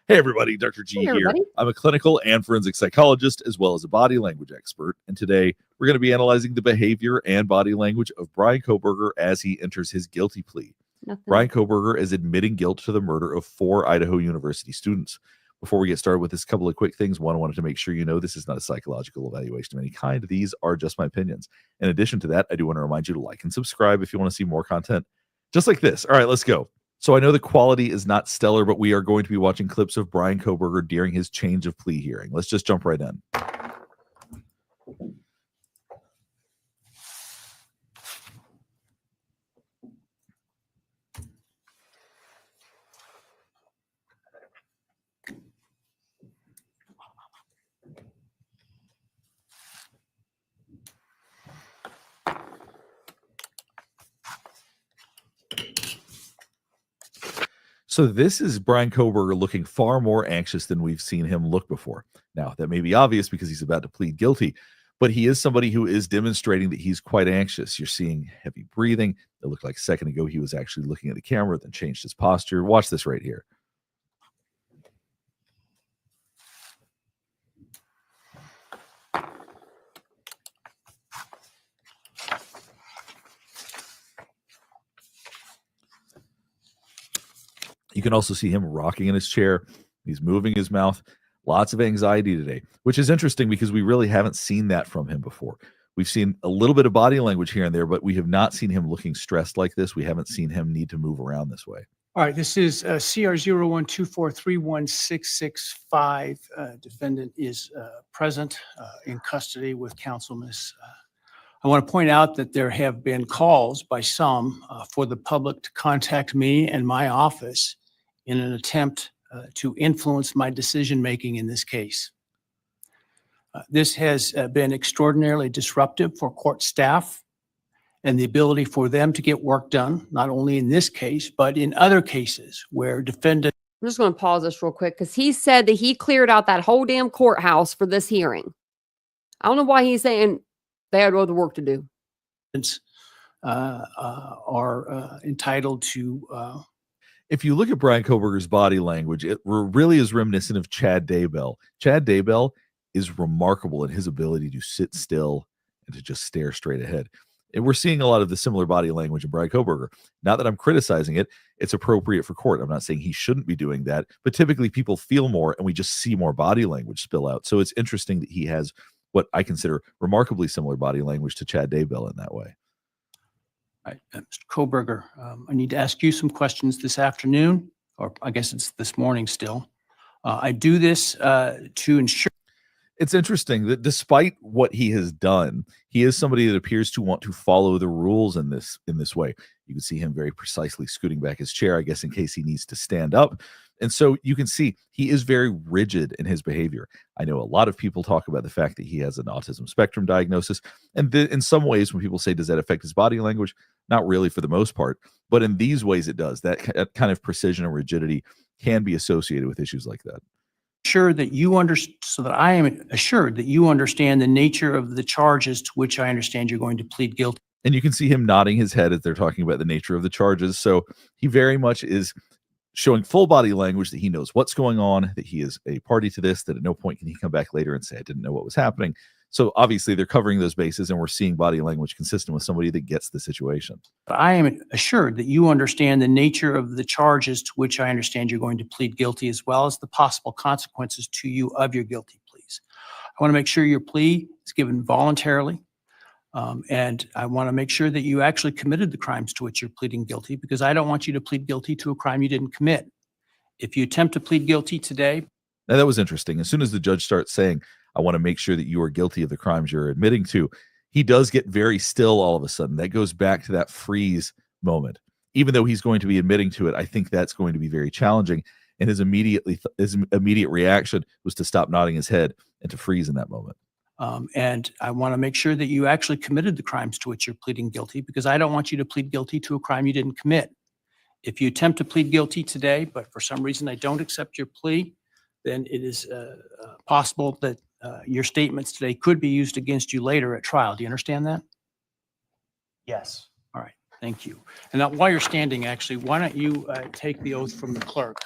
Hey everybody, Dr. G here. I'm a clinical and forensic psychologist, as well as a body language expert. And today we're going to be analyzing the behavior and body language of Bryan Kohberger as he enters his guilty plea. Bryan Kohberger is admitting guilt to the murder of 4 Idaho University students. Before we get started with this, couple of quick things. One, I wanted to make sure this is not a psychological evaluation of any kind. These are just my opinions. In addition to that, I do want to remind you to like and subscribe if you want to see more content just like this. All right, let's go. So I know the quality is not stellar, but we are going to be watching clips of Bryan Kohberger during his change of plea hearing. Let's just jump right in. So this is Bryan Kohberger looking far more anxious than we've seen him look before. Now, that may be obvious because he's about to plead guilty, but he is somebody who is demonstrating that he's quite anxious. You're seeing heavy breathing. It looked like a second ago he was actually looking at the camera, then changed his posture. Watch this right here. You can also see him rocking in his chair. He's moving his mouth. Lots of anxiety today, which is interesting because we really haven't seen that from him before. We've seen a little bit of body language here and there, but we have not seen him looking stressed like this. We haven't seen him need to move around this way. All right, this is CR 0124316665. Defendant is present in custody with counsel, Miss. I want to point out that there have been calls by some for the public to contact me and my office in an attempt to influence my decision-making in this case. This has been extraordinarily disruptive for court staff and the ability for them to get work done, not only in this case, but in other cases where defendant. I'm just going to pause this real quick because he said that he cleared out that whole damn courthouse for this hearing. I don't know why he's saying they had other work to do. Are entitled to. If you look at Bryan Kohberger's body language, it really is reminiscent of Chad Daybell. Chad Daybell is remarkable in his ability to sit still and to just stare straight ahead. And we're seeing a lot of the similar body language in Bryan Kohberger. Not that I'm criticizing it, it's appropriate for court. I'm not saying he shouldn't be doing that, but typically people feel more and we just see more body language spill out. So it's interesting that he has what I consider remarkably similar body language to Chad Daybell in that way. Right, Mr. Kohberger, I need to ask you some questions this afternoon, or I guess it's this morning still. I do this to ensure. It's interesting that despite what he has done, he is somebody that appears to want to follow the rules in this way. You can see him very precisely scooting back his chair, I guess, in case he needs to stand up. And so you can see he is very rigid in his behavior. I know a lot of people talk about the fact that he has an autism spectrum diagnosis. And in some ways, when people say, does that affect his body language? Not really for the most part. But in these ways, it does. That kind of precision and rigidity can be associated with issues like that. Sure that you understand, so that I am assured that you understand the nature of the charges to which I understand you're going to plead guilty. And you can see him nodding his head as they're talking about the nature of the charges. So he very much is showing full body language that he knows what's going on, that he is a party to this, that at no point can he come back later and say, I didn't know what was happening. So obviously they're covering those bases and we're seeing body language consistent with somebody that gets the situation. I am assured that you understand the nature of the charges to which I understand you're going to plead guilty, as well as the possible consequences to you of your guilty pleas. I want to make sure your plea is given voluntarily. And I want to make sure that you actually committed the crimes to which you're pleading guilty, because I don't want you to plead guilty to a crime you didn't commit. If you attempt to plead guilty today. Now that was interesting. As soon as the judge starts saying, I want to make sure that you are guilty of the crimes you're admitting to, he does get very still all of a sudden. That goes back to that freeze moment. Even though he's going to be admitting to it, I think that's going to be very challenging. And his immediate reaction was to stop nodding his head and to freeze in that moment. And I want to make sure that you actually committed the crimes to which you're pleading guilty, because I don't want you to plead guilty to a crime you didn't commit. If you attempt to plead guilty today, but for some reason I don't accept your plea, then it is possible that your statements today could be used against you later at trial. Do you understand that? Yes. All right. Thank you. And now, while you're standing, actually, why don't you take the oath from the clerk?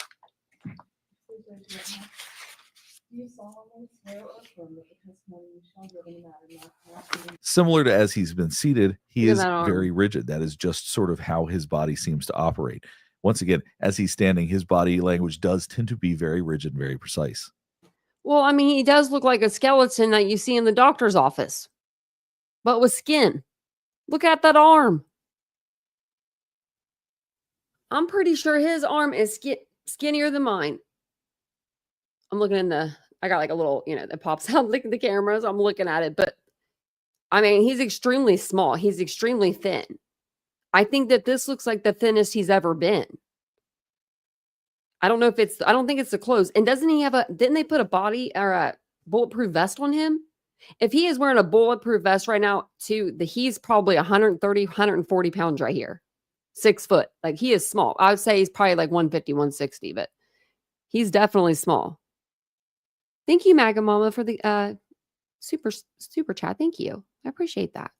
Similar to as he's been seated, he is very rigid. That is just sort of how his body seems to operate. Once again, as he's standing, his body language does tend to be very rigid and very precise. Well, I mean, he does look like a skeleton that you see in the doctor's office, but with skin. Look at that arm. I'm pretty sure his arm is skinnier than mine. I'm looking in I got like a little, that pops out like the cameras. I'm looking at it, but I mean, he's extremely small. He's extremely thin. I think that this looks like the thinnest he's ever been. I don't know if I don't think it's the clothes. And didn't they put a body or a bulletproof vest on him? If he is wearing a bulletproof vest right now, he's probably 130, 140 pounds right here. 6 foot. Like he is small. I would say he's probably like 150, 160, but he's definitely small. Thank you, Maga Mama, for the super chat. Thank you. I appreciate that.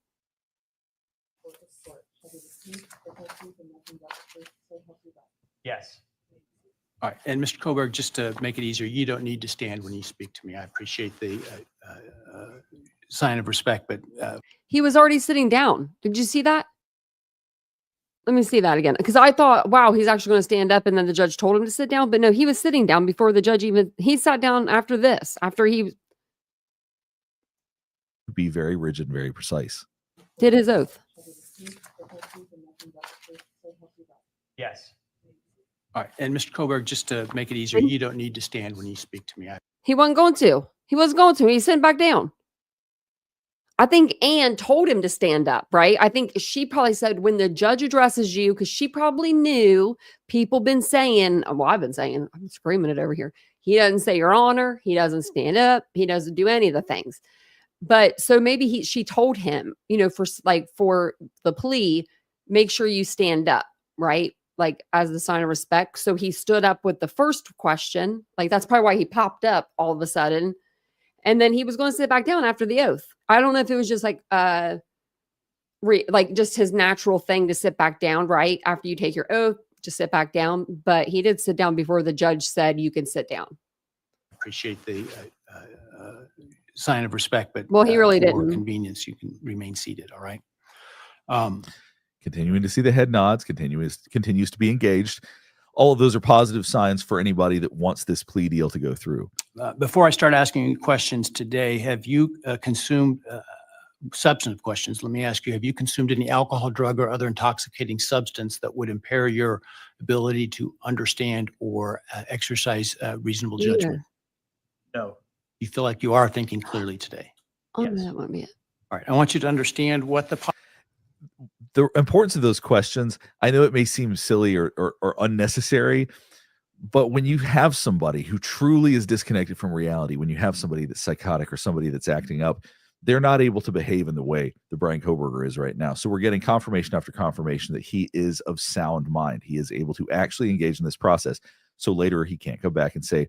Yes. All right. And Mr. Koberg, just to make it easier, you don't need to stand when you speak to me. I appreciate the sign of respect, but He was already sitting down. Did you see that? Let me see that again. Because I thought, wow, he's actually going to stand up, and then the judge told him to sit down. But no, he was sitting down before the judge even, he sat down after this, after he Be very rigid, very precise. did his oath. yes. All right. And Mr. Koberg, just to make it easier, you don't need to stand when you speak to me. He wasn't going to. He wasn't going to. He's sitting back down. I think Anne told him to stand up, right? I think she probably said when the judge addresses you, because she probably knew people been saying, well, I've been saying, I'm screaming it over here. He doesn't say your honor. He doesn't stand up. He doesn't do any of the things. But so maybe she told him, for the plea, make sure you stand up, right? Like as the sign of respect. So he stood up with the first question. Like that's probably why he popped up all of a sudden. And then he was going to sit back down after the oath. I don't know if it was just like just his natural thing to sit back down, right? After you take your oath, just sit back down. But he did sit down before the judge said you can sit down. Appreciate the sign of respect, but well, he really for didn't. Convenience, you can remain seated. All right. Continuing to see the head nods, continues to be engaged. All of those are positive signs for anybody that wants this plea deal to go through. Before I start asking you questions today, have you consumed substantive questions? Let me ask you, have you consumed any alcohol, drug, or other intoxicating substance that would impair your ability to understand or exercise reasonable judgment? No. You feel like you are thinking clearly today? Oh, Yes. that might be it. All right. I want you to understand what The importance of those questions, I know it may seem silly or unnecessary, but when you have somebody who truly is disconnected from reality, when you have somebody that's psychotic or somebody that's acting up, they're not able to behave in the way that Bryan Kohberger is right now. So we're getting confirmation after confirmation that he is of sound mind. He is able to actually engage in this process. So later he can't come back and say,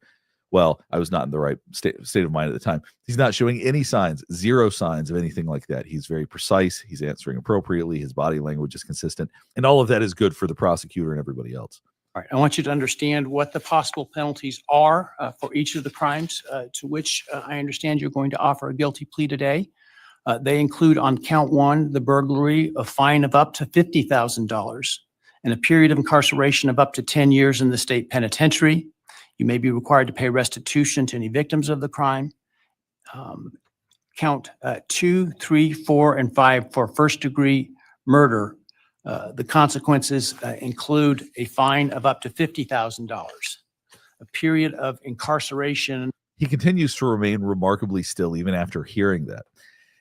well, I was not in the right state of mind at the time. He's not showing any signs, zero signs of anything like that. He's very precise. He's answering appropriately. His body language is consistent. And all of that is good for the prosecutor and everybody else. All right. I want you to understand what the possible penalties are for each of the crimes to which I understand you're going to offer a guilty plea today. They include on count one, the burglary, a fine of up to $50,000 and a period of incarceration of up to 10 years in the state penitentiary. You may be required to pay restitution to any victims of the crime. Count 2, 3, 4, and 5 for first-degree murder. The consequences include a fine of up to $50,000, a period of incarceration. He continues to remain remarkably still even after hearing that.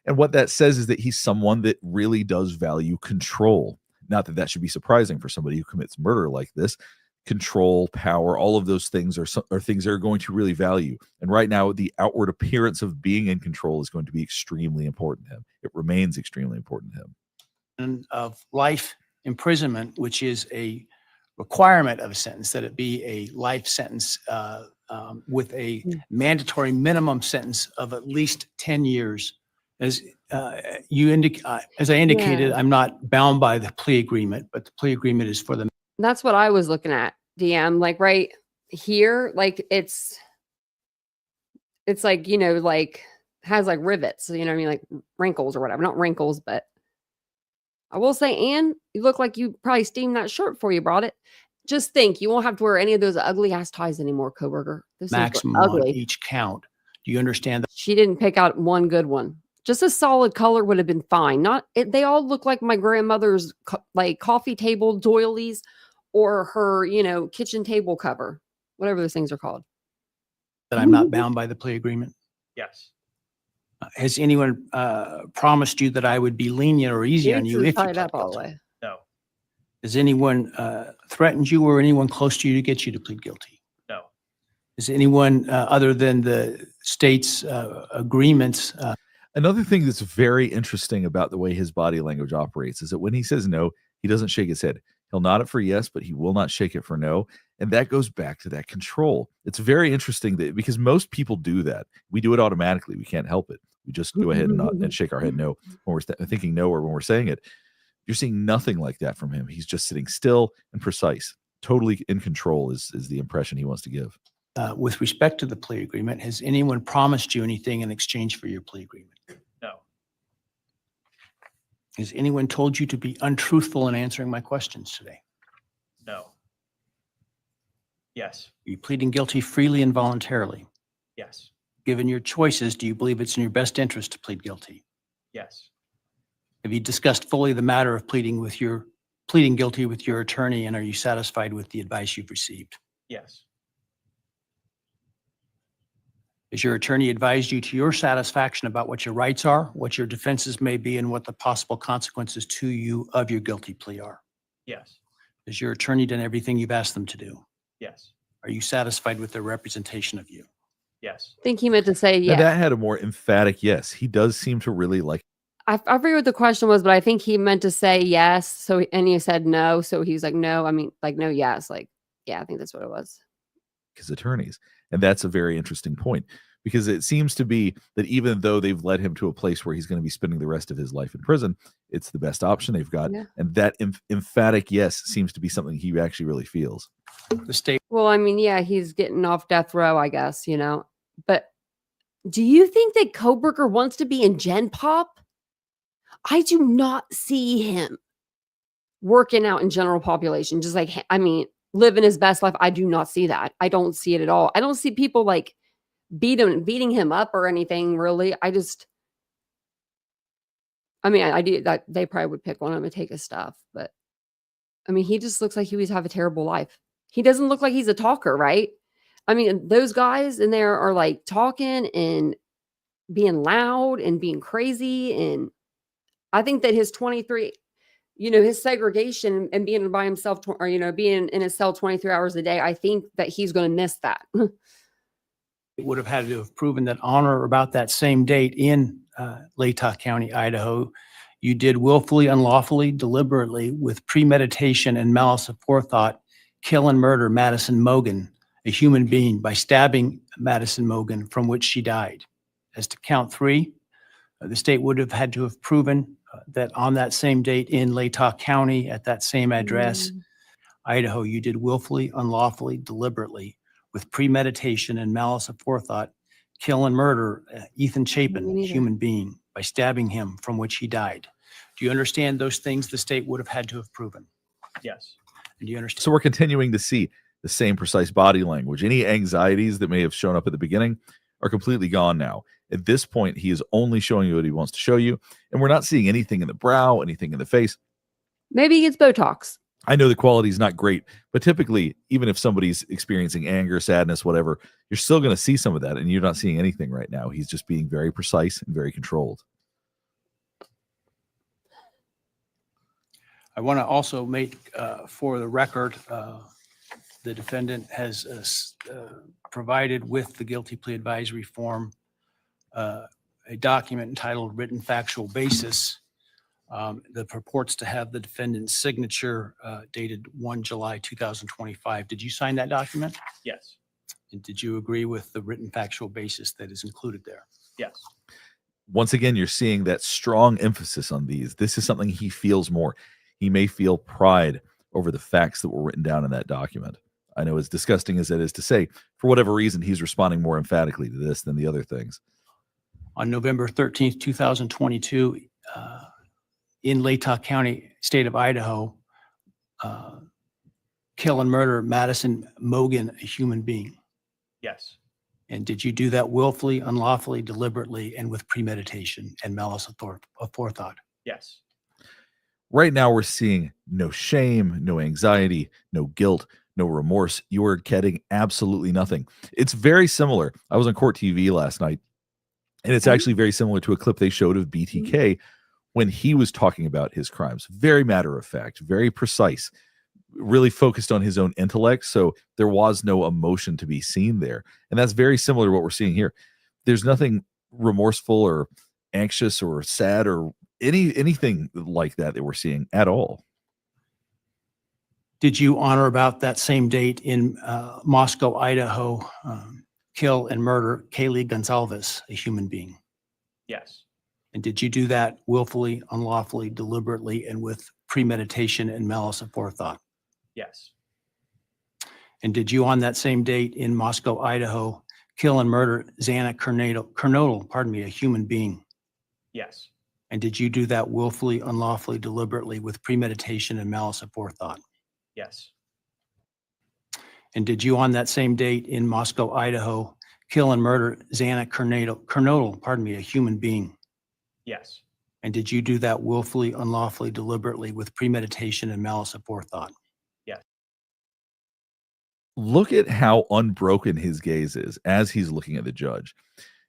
And what that says is that he's someone that really does value control. Not that that should be surprising for somebody who commits murder like this. Control, power, all of those things are things they're going to really value. And right now, the outward appearance of being in control is going to be extremely important to him. It remains extremely important to him. And of life imprisonment, which is a requirement of a sentence, that it be a life sentence with a mandatory minimum sentence of at least 10 years. As I indicated, I'm not bound by the plea agreement, but the plea agreement is for the. That's what I was looking at, DM. Like right here, like it's like, like has like rivets, what I mean? Like wrinkles or whatever. Not wrinkles, but I will say, Anne, you look like you probably steamed that shirt before you brought it. Just think, you won't have to wear any of those ugly ass ties anymore, Kohberger. This maximum is ugly. On each count. Do you understand that? She didn't pick out one good one. Just a solid color would have been fine. They all look like my grandmother's like coffee table doilies or her, kitchen table cover, whatever those things are called. That I'm not bound by the plea agreement? Yes. Has anyone promised you that I would be lenient or easy on you if you tied up all the guilty? way. No. Has anyone threatened you or anyone close to you to get you to plead guilty? No. Is anyone other than the state's agreements? Another thing that's very interesting about the way his body language operates is that when he says no, he doesn't shake his head. He'll nod it for yes, but he will not shake it for no. And that goes back to that control. It's very interesting that because most people do that. We do it automatically. We can't help it. We just go ahead and nod and shake our head no when we're thinking no or when we're saying it. You're seeing nothing like that from him. He's just sitting still and precise. Totally in control is the impression he wants to give. With respect to the plea agreement, has anyone promised you anything in exchange for your plea agreement? No. Has anyone told you to be untruthful in answering my questions today? No. Yes. Are you pleading guilty freely and voluntarily? Yes. Given your choices, do you believe it's in your best interest to plead guilty? Yes. Have you discussed fully the matter of pleading guilty with your attorney, and are you satisfied with the advice you've received? Yes. Has your attorney advised you to your satisfaction about what your rights are, what your defenses may be, and what the possible consequences to you of your guilty plea are? Yes. Has your attorney done everything you've asked them to do? Yes. Are you satisfied with their representation of you? Yes. I think he meant to say Now, yes. that had a more emphatic yes. He does seem to really like I forget what the question was, but I think he meant to say yes. So, and he said no. So he's like, no, I mean, like, no, yes. Like, yeah, I think that's what it was. his attorneys. And that's a very interesting point because it seems to be that even though they've led him to a place where he's going to be spending the rest of his life in prison, it's the best option they've got. Yeah. And that emphatic yes seems to be something he actually really feels. The state. Well, I mean, yeah, he's getting off death row, I guess, But do you think that Koberger wants to be in Gen Pop? I do not see him working out in general population. Just like, I mean, living his best life. I do not see that. I don't see it at all. I don't see people like beating him up or anything, really. I mean, I do that. They probably would pick on him and take his stuff. But I mean, he just looks like he would have a terrible life. He doesn't look like he's a talker, right? I mean, those guys in there are like talking and being loud and being crazy. And I think that his 23, his segregation and being by himself, or, being in his cell 23 hours a day, I think that he's going to miss that. It would have had to have proven that on or about that same date in Latah County, Idaho, you did willfully, unlawfully, deliberately, with premeditation and malice aforethought, kill and murder Madison Mogan, a human being, by stabbing Madison Mogan, from which she died. As to count 3, the state would have had to have proven that on that same date in Latah County, at that same address, Idaho, you did willfully, unlawfully, deliberately, with premeditation and malice aforethought, kill and murder Ethan Chapin, a human being, by stabbing him, from which he died. Do you understand those things the state would have had to have proven? Yes. And do you understand? So we're continuing to see the same precise body language. Any anxieties that may have shown up at the beginning are completely gone now. At this point, he is only showing you what he wants to show you. And we're not seeing anything in the brow, anything in the face. Maybe he gets Botox. I know the quality is not great, but typically, even if somebody's experiencing anger, sadness, whatever, you're still going to see some of that. And you're not seeing anything right now. He's just being very precise and very controlled. I want to also make, for the record, the defendant has provided with the guilty plea advisory form a document entitled Written Factual Basis that purports to have the defendant's signature dated 1 July 2025. Did you sign that document? Yes. And did you agree with the written factual basis that is included there? Yes. Once again, you're seeing that strong emphasis on these. This is something he feels more. He may feel pride over the facts that were written down in that document. I know, as disgusting as it is to say, for whatever reason, he's responding more emphatically to this than the other things. On November 13th, 2022, in Latah County, state of Idaho, kill and murder Madison Mogan, a human being. Yes. And did you do that willfully, unlawfully, deliberately, and with premeditation and malice aforethought? Yes. Right now, we're seeing no shame, no anxiety, no guilt, no remorse. You are getting absolutely nothing. It's very similar. I was on Court TV last night, and it's actually very similar to a clip they showed of BTK when he was talking about his crimes. Very matter of fact, very precise, really focused on his own intellect. So there was no emotion to be seen there. And that's very similar to what we're seeing here. There's nothing remorseful or anxious or sad or anything like that we're seeing at all. Did you, on or about that same date in Moscow, Idaho, kill and murder Kaylee Gonzalez, a human being? Yes. And did you do that willfully, unlawfully, deliberately, and with premeditation and malice aforethought? Yes. And did you, on that same date in Moscow, Idaho, kill and murder Xana Kernodle, a human being? Yes. And did you do that willfully, unlawfully, deliberately, with premeditation and malice aforethought? Yes. And did you, on that same date in Moscow, Idaho, kill and murder Xana Kernodle, a human being? Yes. And did you do that willfully, unlawfully, deliberately, with premeditation and malice aforethought? Yes. Look at how unbroken his gaze is as he's looking at the judge.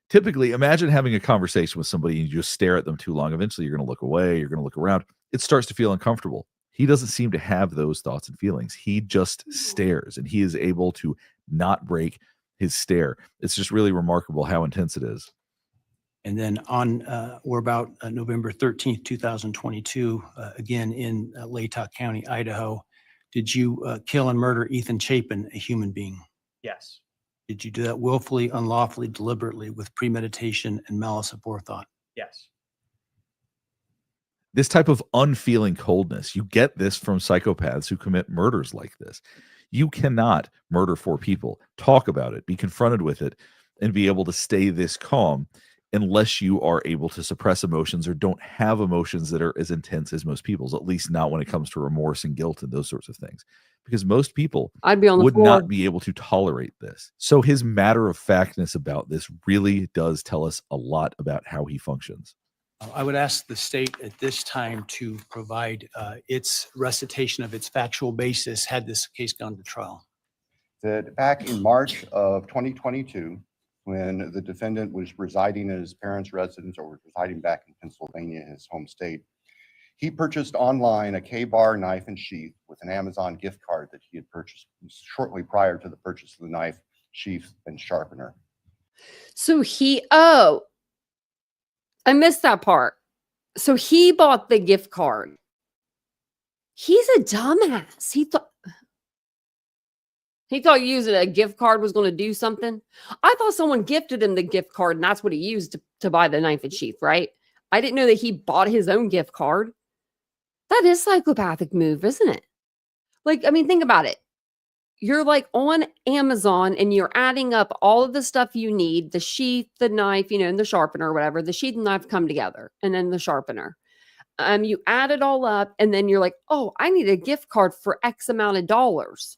Typically, imagine having a conversation with somebody and you just stare at them too long. Eventually, you're going to look away, you're going to look around. It starts to feel uncomfortable. He doesn't seem to have those thoughts and feelings. He just stares, and he is able to not break his stare. It's just really remarkable how intense it is. And then on or about November 13th, 2022, again in Latah County, Idaho, did you kill and murder Ethan Chapin, a human being? Yes. Did you do that willfully, unlawfully, deliberately, with premeditation and malice aforethought? Yes. This type of unfeeling coldness, you get this from psychopaths who commit murders like this. You cannot murder 4 people, talk about it, be confronted with it, and be able to stay this calm unless you are able to suppress emotions or don't have emotions that are as intense as most people's, at least not when it comes to remorse and guilt and those sorts of things. Because most people I'd be on the would floor. not be able to tolerate this. So his matter-of-factness about this really does tell us a lot about how he functions. I would ask the state at this time to provide its recitation of its factual basis had this case gone to trial. That back in March of 2022, when the defendant was residing at his parents' residence or was residing back in Pennsylvania, his home state, he purchased online a K-bar knife and sheath with an Amazon gift card that he had purchased shortly prior to the purchase of the knife, sheath, and sharpener. So I missed that part. So he bought the gift card. He's a dumbass. He thought using a gift card was going to do something. I thought someone gifted him the gift card and that's what he used to buy the knife and sheath, right? I didn't know that he bought his own gift card. That is psychopathic move, isn't it? Like, I mean, think about it. You're like on Amazon and you're adding up all of the stuff you need, the sheath, the knife, and the sharpener or whatever. The sheath and knife come together and then the sharpener. You add it all up and then you're like, oh, I need a gift card for X amount of dollars.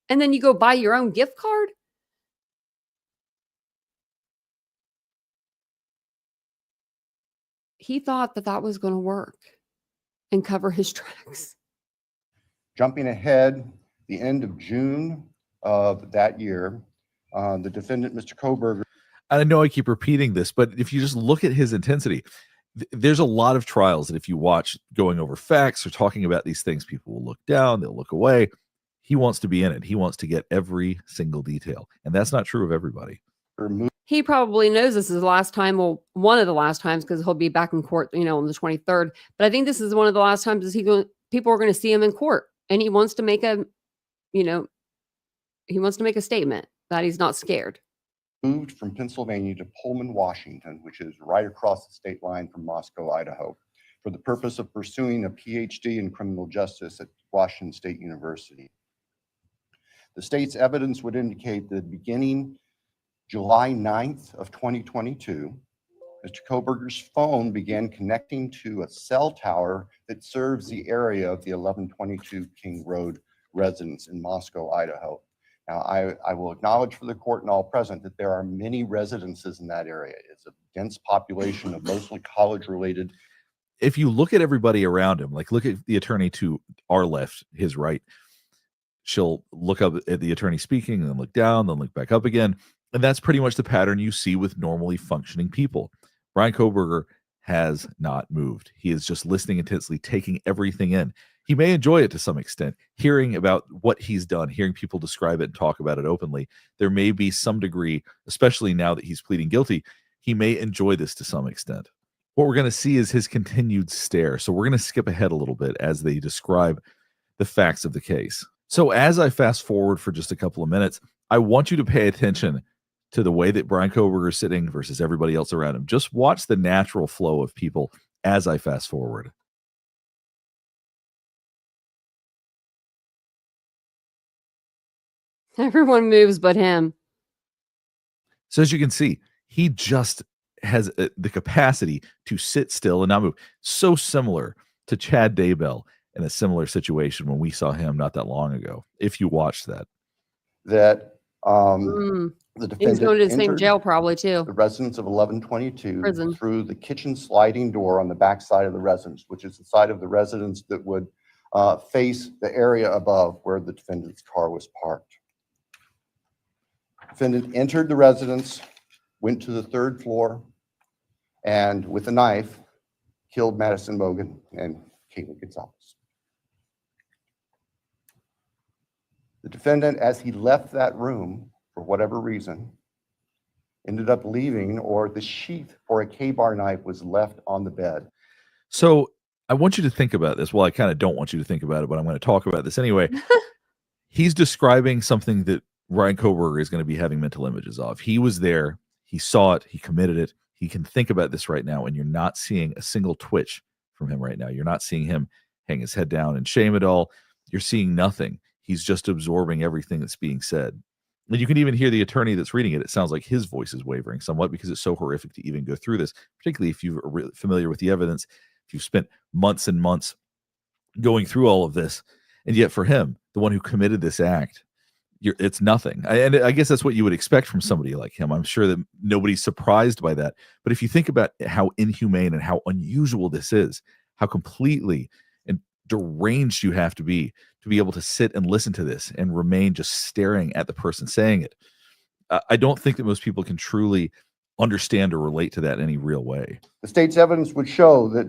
And then you go buy your own gift card? He thought that was going to work and cover his tracks. Jumping ahead, the end of June of that year, the defendant, Mr. Koberger. I know I keep repeating this, but if you just look at his intensity, there's a lot of trials that if you watch going over facts or talking about these things, people will look down, they'll look away. He wants to be in it. He wants to get every single detail. And that's not true of everybody. He probably knows this is the last time, well, one of the last times, because he'll be back in court, on the 23rd. But I think this is one of the last times people are going to see him in court. And he wants to make a statement that he's not scared. Moved from Pennsylvania to Pullman, Washington, which is right across the state line from Moscow, Idaho, for the purpose of pursuing a PhD in criminal justice at Washington State University. The state's evidence would indicate that beginning July 9th of 2022, Mr. Koberger's phone began connecting to a cell tower that serves the area of the 1122 King Road residence in Moscow, Idaho. Now, I will acknowledge for the court and all present that there are many residences in that area. It's a dense population of mostly college-related. If you look at everybody around him, like look at the attorney to our left, his right, she'll look up at the attorney speaking and then look down, then look back up again. And that's pretty much the pattern you see with normally functioning people. Bryan Koberger has not moved. He is just listening intensely, taking everything in. He may enjoy it to some extent, hearing about what he's done, hearing people describe it and talk about it openly. There may be some degree, especially now that he's pleading guilty, he may enjoy this to some extent. What we're going to see is his continued stare. So we're going to skip ahead a little bit as they describe the facts of the case. So as I fast forward for just a couple of minutes, I want you to pay attention to the way that Bryan Kohberger is sitting versus everybody else around him. Just watch the natural flow of people as I fast forward. Everyone moves but him. So as you can see, he just has the capacity to sit still and not move. So similar to Chad Daybell in a similar situation when we saw him not that long ago. If you watched that. That He's the defendant going to the same entered jail probably too. the residence of 1122 Prison. through the kitchen sliding door on the back side of the residence, which is the side of the residence that would face the area above where the defendant's car was parked. Defendant entered the residence, went to the 3rd floor, and with a knife, killed Madison Mogan and Caitlin Gonzalez. The defendant, as he left that room, for whatever reason, ended up leaving, or the sheath for a K-bar knife was left on the bed. So I want you to think about this. Well, I kind of don't want you to think about it, but I'm going to talk about this anyway. He's describing something that Bryan Kohberger is going to be having mental images of. He was there. He saw it. He committed it. He can think about this right now, and you're not seeing a single twitch from him right now. You're not seeing him hang his head down in shame at all. You're seeing nothing. He's just absorbing everything that's being said. And you can even hear the attorney that's reading it. It sounds like his voice is wavering somewhat because it's so horrific to even go through this, particularly if you're really familiar with the evidence, if you've spent months and months going through all of this. And yet for him, the one who committed this act, it's nothing. And I guess that's what you would expect from somebody like him. I'm sure that nobody's surprised by that. But if you think about how inhumane and how unusual this is, how completely and deranged you have to be able to sit and listen to this and remain just staring at the person saying it. I don't think that most people can truly understand or relate to that in any real way. The state's evidence would show that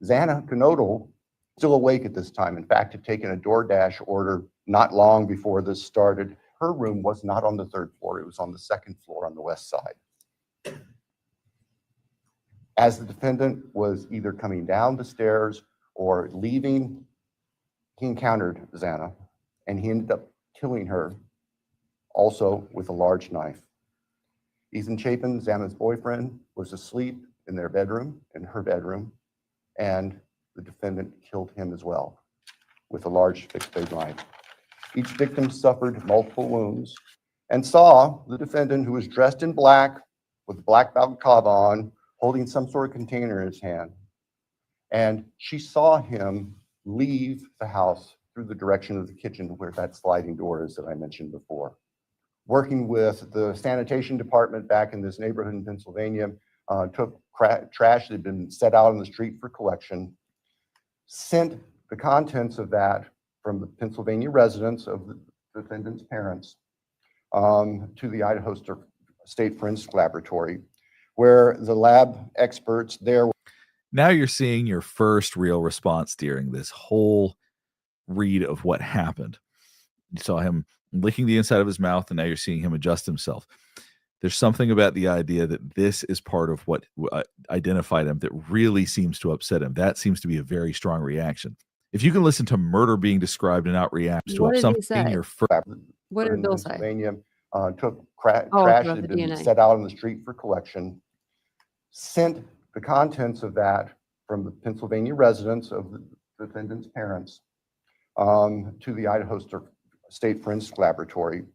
Xana Knodel, still awake at this time, in fact, had taken a DoorDash order not long before this started. Her room was not on the 3rd floor. It was on the 2nd floor on the west side. As the defendant was either coming down the stairs or leaving, he encountered Xana, and he ended up killing her, also with a large knife. Ethan Chapin, Xana's boyfriend, was asleep in their bedroom, in her bedroom, and the defendant killed him as well with a large fixed-blade knife. Each victim suffered multiple wounds and saw the defendant, who was dressed in black with a black balaclava on, holding some sort of container in his hand. And she saw him leave the house through the direction of the kitchen where that sliding door is that I mentioned before. Working with the sanitation department back in this neighborhood in Pennsylvania, took trash that had been set out on the street for collection, sent the contents of that from the Pennsylvania residence of the defendant's parents to the Idaho State Forensic Laboratory, where the lab experts there. Now you're seeing your first real response during this whole read of what happened. You saw him licking the inside of his mouth, and now you're seeing him adjust himself. There's something about the idea that this is part of what identified him that really seems to upset him. That seems to be a very strong reaction. If you can listen to murder being described and not react to something in your first. What did Bill say? Took trash that had been set out on the street for collection, sent the contents of that from the Pennsylvania residence of the defendant's parents to the Idaho State Forensic Laboratory,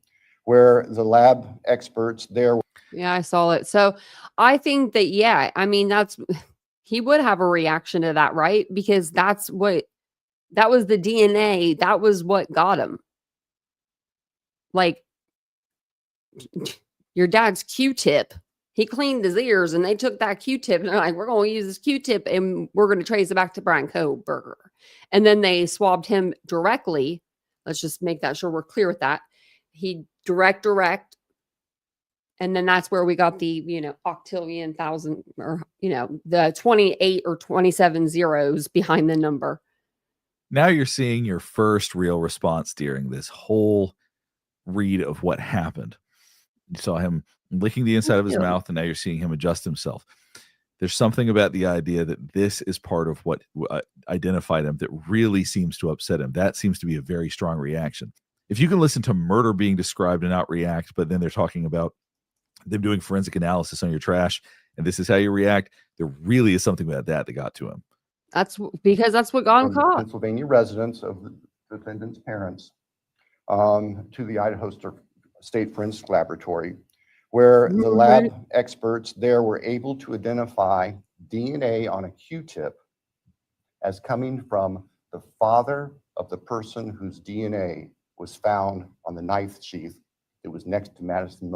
where the lab experts there. Yeah, I saw it. So I think that, yeah, I mean, he would have a reaction to that, right? Because that was the DNA. That was what got him. Like your dad's Q-tip. He cleaned his ears and they took that Q-tip and they're like, we're going to use this Q-tip and we're going to trace it back to Bryan Kohberger. And then they swabbed him directly. Let's just make that sure we're clear with that. He direct. And then that's where we got the, octillion thousand, or, the 28 or 27 zeros behind the number. Now you're seeing your first real response during this whole read of what happened. You saw him licking the inside of his mouth, and now you're seeing him adjust himself. There's something about the idea that this is part of what identified him that really seems to upset him. That seems to be a very strong reaction. If you can listen to murder being described and not react, but then they're talking about them doing forensic analysis on your trash, and this is how you react, there really is something about that got to him. That's because that's what got him From the caught. Pennsylvania residence of the defendant's parents to the Idaho State Forensic Laboratory, where the lab experts there were able to identify DNA on a Q-tip as coming from the father of the person whose DNA was found on the knife sheath that was next to Madison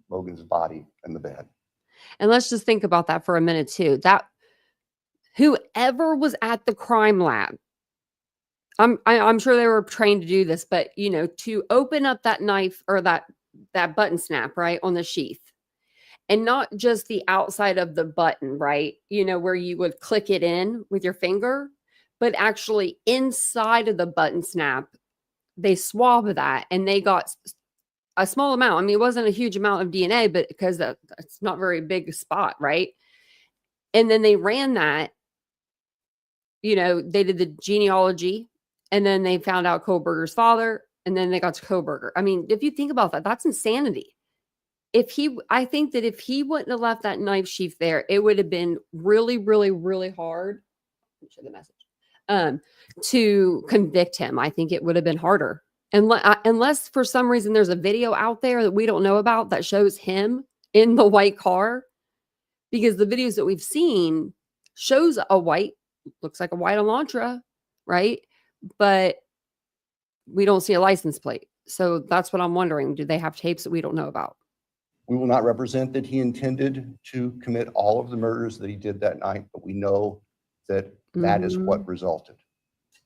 Logan's body in the bed. And let's just think about that for a minute too. That whoever was at the crime lab, I'm sure they were trained to do this, but you know, to open up that knife or that button snap, right, on the sheath, and not just the outside of the button, right, you know, where you would click it in with your finger, but actually inside of the button snap, they swab that and they got a small amount. I mean, it wasn't a huge amount of DNA, but because it's not very big spot, right? And then they ran that, you know, they did the genealogy, and then they found out Kohlberger's father, and then they got to Kohlberger. I mean, if you think about that, that's insanity. I think that if he wouldn't have left that knife sheath there, it would have been really, really, really hard. Show the message. To convict him. I think it would have been harder. Unless for some reason there's a video out there that we don't know about that shows him in the white car, because the videos that we've seen shows looks like a white Elantra, right? But we don't see a license plate. So that's what I'm wondering. Do they have tapes that we don't know about? We will not represent that he intended to commit all of the murders that he did that night, but we know that that is what resulted,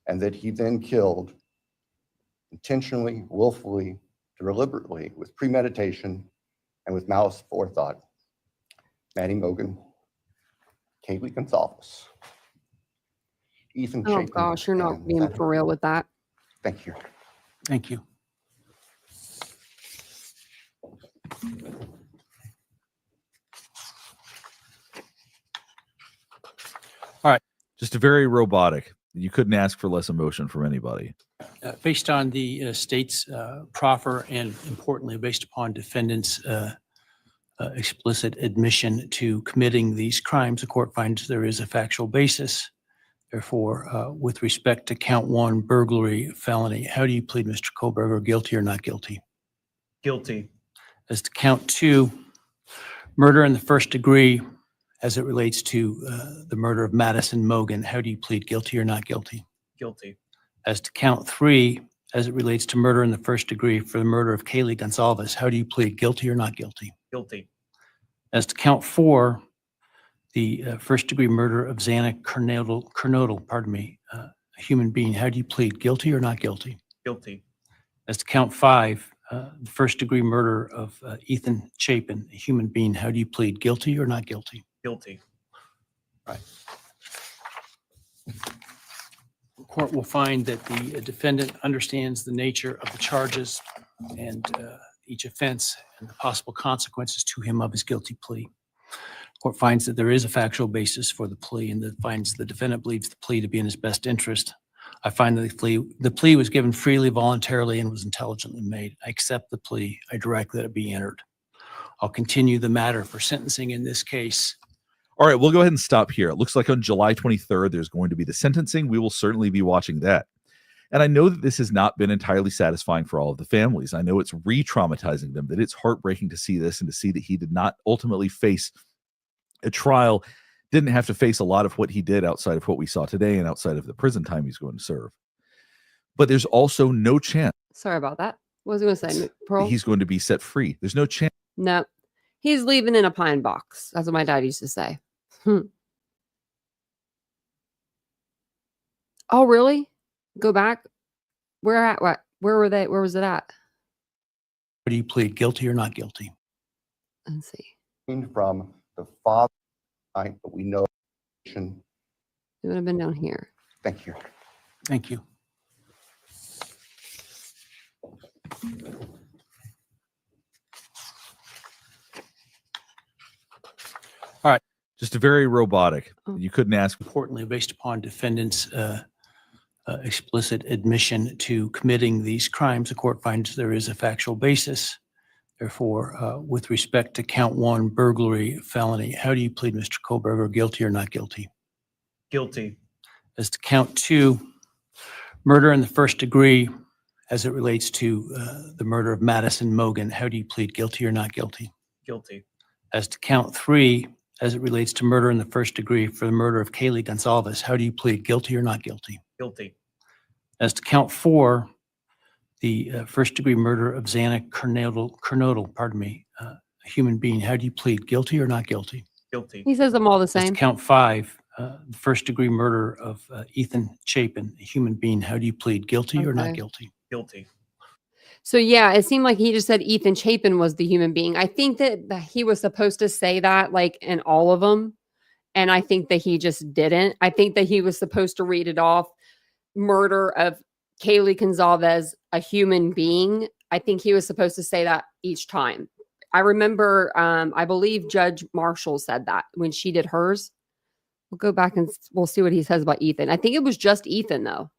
and that he then killed intentionally, willfully, deliberately, with premeditation, and with malice forethought, Maddie Mogan, Kaylee Gonzalez, Ethan Oh Chapin, gosh, you're not being for real with that. Thank you. Thank you. All right. Just a very robotic. You couldn't ask for less emotion from anybody. Based on the state's proffer, and importantly, based upon defendant's explicit admission to committing these crimes, the court finds there is a factual basis. Therefore, with respect to count 1, burglary, felony, how do you plead, Mr. Kohlberger, guilty or not guilty? Guilty. As to count 2, murder in the first degree, as it relates to the murder of Madison Mogan, how do you plead, guilty or not guilty? Guilty. As to count 3, as it relates to murder in the first degree for the murder of Kaylee Gonzalez, how do you plead, guilty or not guilty? Guilty. As to count 4, the first degree murder of Xana Kernodle, a human being, how do you plead, guilty or not guilty? Guilty. As to count 5, the first degree murder of Ethan Chapin, a human being, how do you plead, guilty or not guilty? Guilty. Right. The court will find that the defendant understands the nature of the charges and each offense and the possible consequences to him of his guilty plea. Court finds that there is a factual basis for the plea, and that finds the defendant believes the plea to be in his best interest. I find that the plea was given freely, voluntarily, and was intelligently made. I accept the plea. I direct that it be entered. I'll continue the matter for sentencing in this case. All right, we'll go ahead and stop here. It looks like on July 23rd, there's going to be the sentencing. We will certainly be watching that. And I know that this has not been entirely satisfying for all of the families. I know it's re-traumatizing them, that it's heartbreaking to see this and to see that he did not ultimately face a trial, didn't have to face a lot of what he did outside of what we saw today and outside of the prison time he's going to serve. But there's also no chance. Sorry about that. What was I going to say, Pearl? He's going to be set free. There's no chance. No, he's leaving in a pine box. That's what my dad used to say. Oh, really? Go back? Where at? What? Where were they? Where was it at? Do you plead guilty or not guilty? Let's see. From the father, but we know. It would have been down here. Thank you. Thank you. Just very robotic. Oh. You couldn't ask. Importantly, based upon defendant's explicit admission to committing these crimes, the court finds there is a factual basis. Therefore, with respect to count 1, burglary, felony, how do you plead, Mr. Kohlberger, guilty or not guilty? Guilty. As to count 2, murder in the first degree, as it relates to the murder of Madison Mogan, how do you plead, guilty or not guilty? Guilty. As to count 3, as it relates to murder in the first degree for the murder of Kaylee Gonsalves, how do you plead, guilty or not guilty? Guilty. As to count 4, the first degree murder of Xana Kernodle, a human being, how do you plead, guilty or not guilty? Guilty. He says them all the As to same. count 5, the first degree murder of Ethan Chapin, a human being, how do you plead, guilty or not Okay. guilty? Guilty. So yeah, it seemed like he just said Ethan Chapin was the human being. I think that he was supposed to say that like in all of them. And I think that he just didn't. I think that he was supposed to read it off. Murder of Kaylee Gonsalves, a human being. I think he was supposed to say that each time. I remember, I believe Judge Marshall said that when she did hers. We'll go back and we'll see what he says about Ethan. I think it was just Ethan though.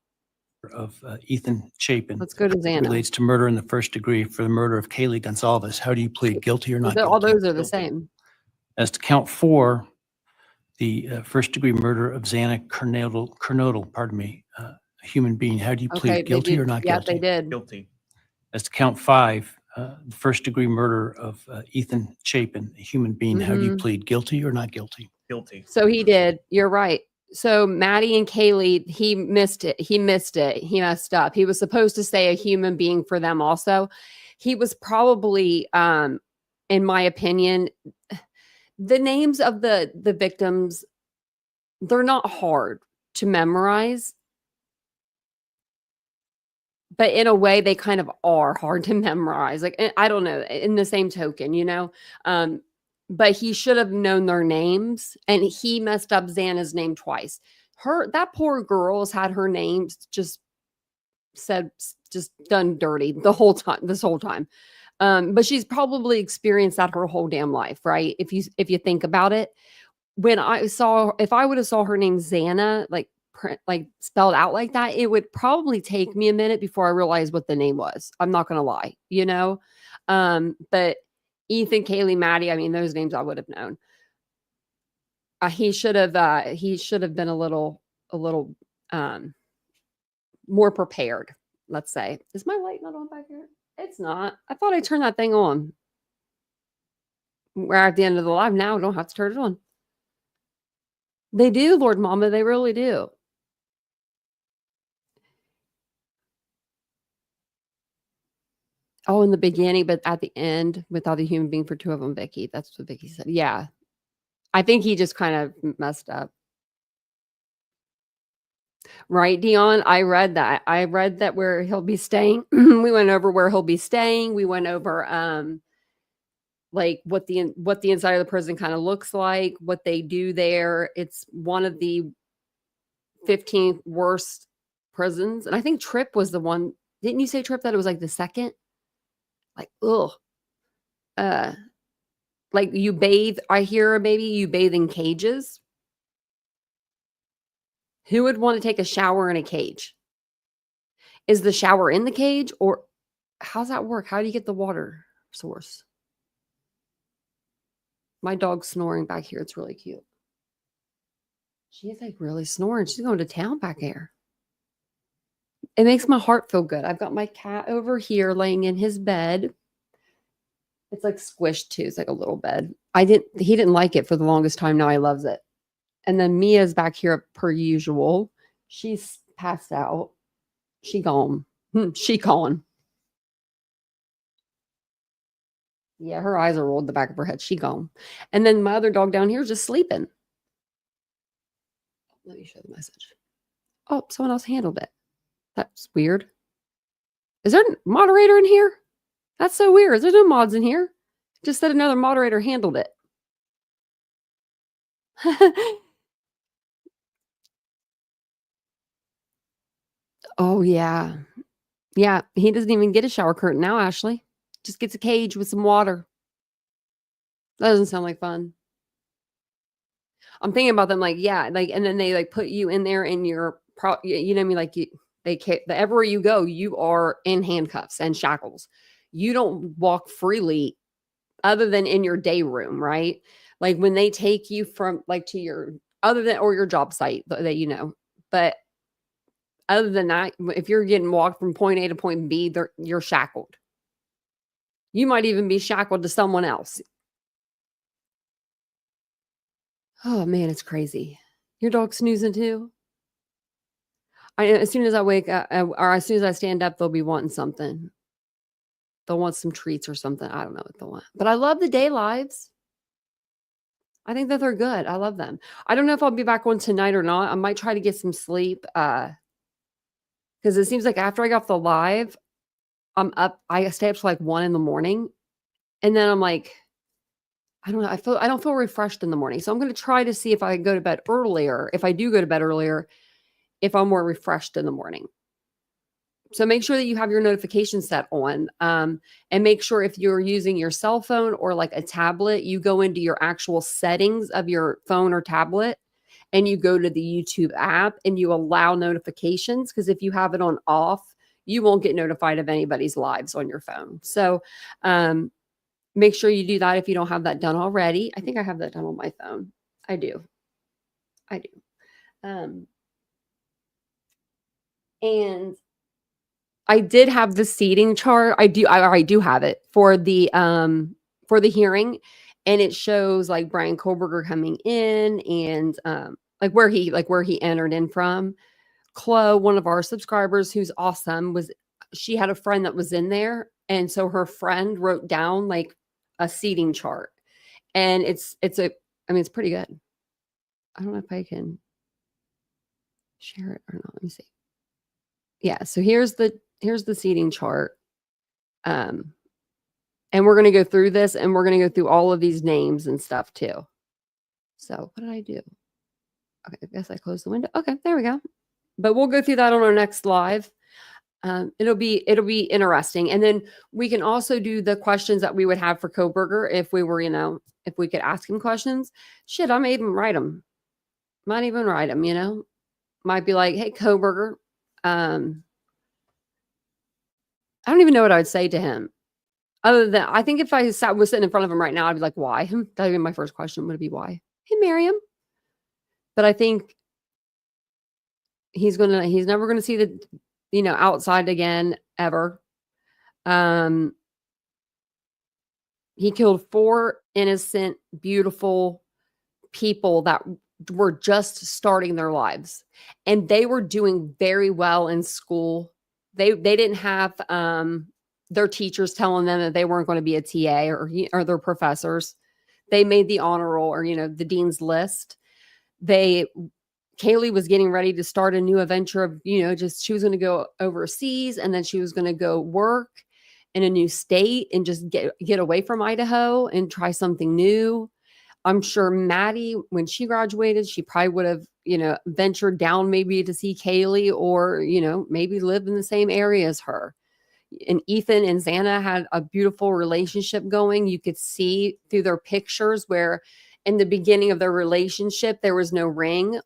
Of Ethan Chapin. Let's go to Xana. Relates to murder in the first degree for the murder of Kaylee Gonsalves. How do you plead, guilty or not guilty? All those are the Guilty. same. As to count 4, the first degree murder of Xana Kernodle, a human being, how do you plead, Okay, guilty or not yeah, guilty? they did. Guilty. As to count 5, the first degree murder of Ethan Chapin, a human being, how do you plead, guilty or not guilty? Guilty. So he did. You're right. So Maddie and Kaylee, he missed it. He missed it. He messed up. He was supposed to say a human being for them also. He was probably, in my opinion, the names of the victims, they're not hard to memorize. But in a way, they kind of are hard to memorize. Like, I don't know, in the same token, you know? But he should have known their names, and he messed up Xana's name twice. That poor girl has had her name just done dirty this whole time. But she's probably experienced that her whole damn life, right? If you think about it, if I would have saw her name Xana, like spelled out like that, it would probably take me a minute before I realized what the name was. I'm not gonna lie, you know. But Ethan, Kaylee, Maddie, I mean, those names I would have known. He should have been a little more prepared, let's say. Is my light not on back here? It's not. I thought I turned that thing on. We're at the end of the live now. I don't have to turn it on. They do, Lord Mama. They really do. Oh, in the beginning, but at the end, without a human being for 2 of them, Vicky. That's what Vicky said. Yeah. I think he just kind of messed up. Right, Dion? I read that. Where he'll be staying. We went over where he'll be staying. We went over like what the inside of the prison kind of looks like, what they do there. It's one of the 15th worst prisons. And I think Tripp was the one. Didn't you say, Tripp, that it was like the second? Like, ugh. Like you bathe, I hear maybe you bathe in cages. Who would want to take a shower in a cage? Is the shower in the cage, or how's that work? How do you get the water source? My dog's snoring back here. It's really cute. She's like really snoring. She's going to town back there. It makes my heart feel good. I've got my cat over here laying in his bed. It's like squished too. It's like a little bed. He didn't like it for the longest time. Now he loves it. And then Mia's back here per usual. She's passed out. She gone. She gone. Yeah, her eyes are rolled the back of her head. She gone. And then my other dog down here is just sleeping. Let me show the message. Oh, someone else handled it. That's weird. Is there a moderator in here? That's so weird. There's no mods in here. Just said another moderator handled it. Oh, yeah. Yeah, he doesn't even get a shower curtain now, Ashley. Just gets a cage with some water. That doesn't sound like fun. I'm thinking about them like, yeah, like, and then they like put you in there and you're you know what I mean? Like they can't, everywhere you go, you are in handcuffs and shackles. You don't walk freely other than in your day room, right? Like when they take you from like to your other than or your job site that you know, but other than that, if you're getting walked from point A to point B, you're shackled. You might even be shackled to someone else. Oh man, it's crazy. Your dog's snoozing too. As soon as I wake up or as soon as I stand up, they'll be wanting something. They'll want some treats or something. I don't know what they'll want. But I love the day lives. I think that they're good. I love them. I don't know if I'll be back on tonight or not. I might try to get some sleep. Because it seems like after I got off the live, I'm up. I stay up till like 1 a.m. And then I'm like, I don't know. I don't feel refreshed in the morning. So I'm going to try to see if I can go to bed earlier. If I do go to bed earlier, if I'm more refreshed in the morning. So make sure that you have your notifications set on, and make sure if you're using your cell phone or like a tablet, you go into your actual settings of your phone or tablet and you go to the YouTube app and you allow notifications. Because if you have it on off, you won't get notified of anybody's lives on your phone. So make sure you do that if you don't have that done already. I think I have that done on my phone. I do. And I did have the seating chart. I do have it for the hearing, and it shows like Bryan Kohberger coming in and like where he entered in from. Chloe, one of our subscribers who's awesome, she had a friend that was in there, and so her friend wrote down like a seating chart, and it's pretty good. I don't know if I can share it or not. Let me see. Yeah, so here's the seating chart. And we're going to go through this and we're going to go through all of these names and stuff too. So what did I do? Okay, I guess I closed the window. Okay, there we go. But we'll go through that on our next live. It'll be interesting. And then we can also do the questions that we would have for Kohberger if we were, if we could ask him questions. Shit, I might even write them. Might even write them, Might be like, hey, Kohberger, I don't even know what I would say to him. Other than, I think if I was sitting in front of him right now, I'd be like, why? That would be my first question. Would it be why? Hey, Miriam. But I think he's never going to see the, outside again, ever. He killed 4 innocent, beautiful people that were just starting their lives. And they were doing very well in school. They didn't have, their teachers telling them that they weren't going to be a TA or their professors. They made the honor roll or, the dean's list. Kaylee was getting ready to start a new adventure of, she was going to go overseas and then she was going to go work in a new state and just get away from Idaho and try something new. I'm sure Maddie, when she graduated, she probably would have, ventured down maybe to see Kaylee or, maybe live in the same area as her. And Ethan and Xana had a beautiful relationship going. You could see through their pictures where in the beginning of their relationship, there was no ring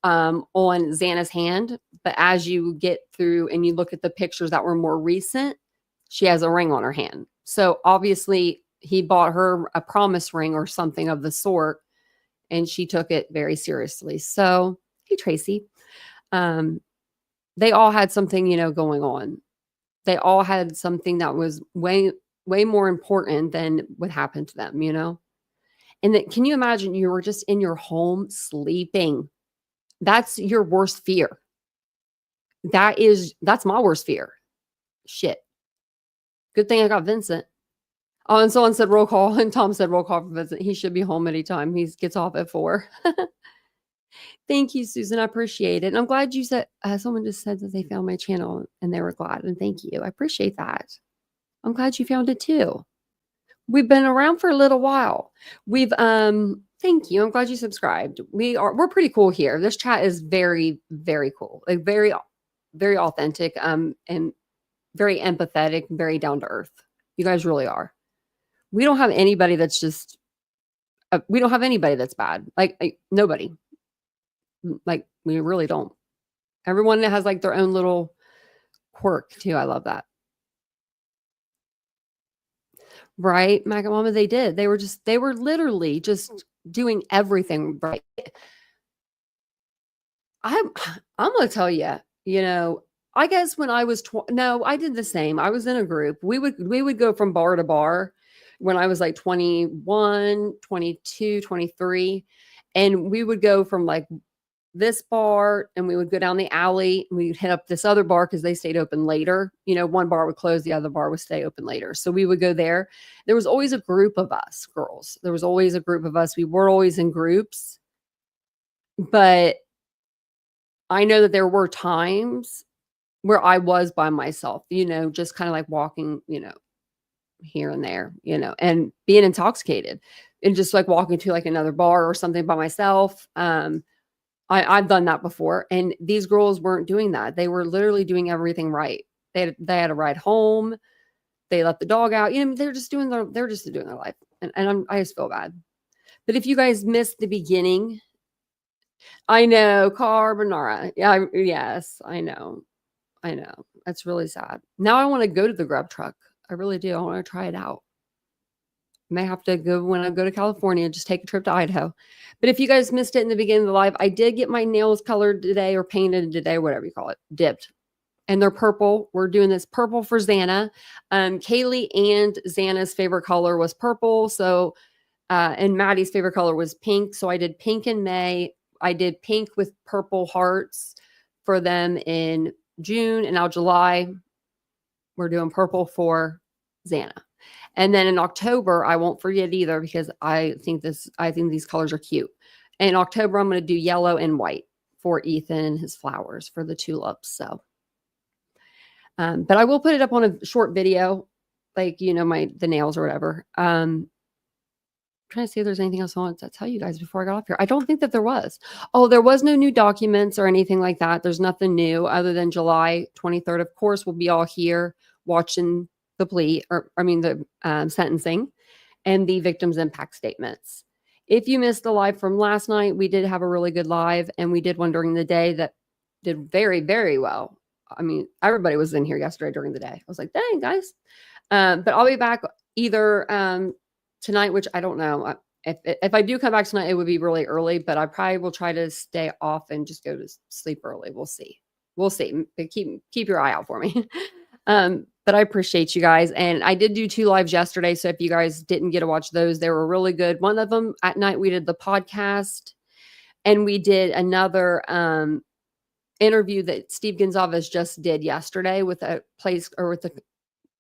on Xana's hand. But as you get through and you look at the pictures that were more recent, she has a ring on her hand. So obviously he bought her a promise ring or something of the sort, and she took it very seriously. So, hey, Tracy, they all had something, going on. They all had something that was way, way more important than what happened to them, And then, can you imagine you were just in your home sleeping? That's your worst fear. That's my worst fear. Shit. Good thing I got Vincent. Oh, and someone said roll call, and Tom said roll call for Vincent. He should be home anytime. He gets off at 4. Thank you, Susan. I appreciate it. And I'm glad you said, someone just said that they found my channel and they were glad. And thank you. I appreciate that. I'm glad you found it too. We've been around for a little while. Thank you. I'm glad you subscribed. We're pretty cool here. This chat is very, very cool. Like very, very authentic, and very empathetic, very down to earth. You guys really are. We don't have anybody that's just we don't have anybody that's bad. Like nobody. Like we really don't. Everyone has like their own little quirk too. I love that. Right, Maga Mama, they did. They were literally just doing everything right. I'm gonna tell you, I guess when I was no, I did the same. I was in a group. We would go from bar to bar when I was like 21, 22, 23, and we would go from like this bar and we would go down the alley and we'd hit up this other bar because they stayed open later. One bar would close, the other bar would stay open later. So we would go there. There was always a group of us girls. There was always a group of us. We were always in groups. But I know that there were times where I was by myself, just kind of like walking, here and there, and being intoxicated and just like walking to like another bar or something by myself. I've done that before, and these girls weren't doing that. They were literally doing everything right. They had a ride home. They let the dog out. They're just doing their life, and I just feel bad. But if you guys missed the beginning, I know carbonara. Yeah, yes, I know. That's really sad. Now I want to go to the grub truck. I really do. I want to try it out. May have to go when I go to California, just take a trip to Idaho. But if you guys missed it in the beginning of the live, I did get my nails colored today or painted today, whatever you call it, dipped. And they're purple. We're doing this purple for Xana. Kaylee and Xana's favorite color was purple. So, and Maddie's favorite color was pink. So I did pink in May. I did pink with purple hearts for them in June, and now July, we're doing purple for Xana. And then in October, I won't forget either because I think these colors are cute. In October, I'm going to do yellow and white for Ethan and his flowers for the tulips. So, but I will put it up on a short video, like, the nails or whatever. Trying to see if there's anything else I want to tell you guys before I got off here. I don't think that there was. Oh, there was no new documents or anything like that. There's nothing new other than July 23rd. Of course, we'll be all here watching the plea, the sentencing and the victim's impact statements. If you missed the live from last night, we did have a really good live, and we did one during the day that did very, very well. Everybody was in here yesterday during the day. I was like, dang, guys. But I'll be back either tonight, which I don't know. If I do come back tonight, it would be really early, but I probably will try to stay off and just go to sleep early. We'll see. But keep your eye out for me. But I appreciate you guys. And I did do 2 lives yesterday. So if you guys didn't get to watch those, they were really good. One of them at night, we did the podcast, and we did another interview that Steve Gonzalez just did yesterday with a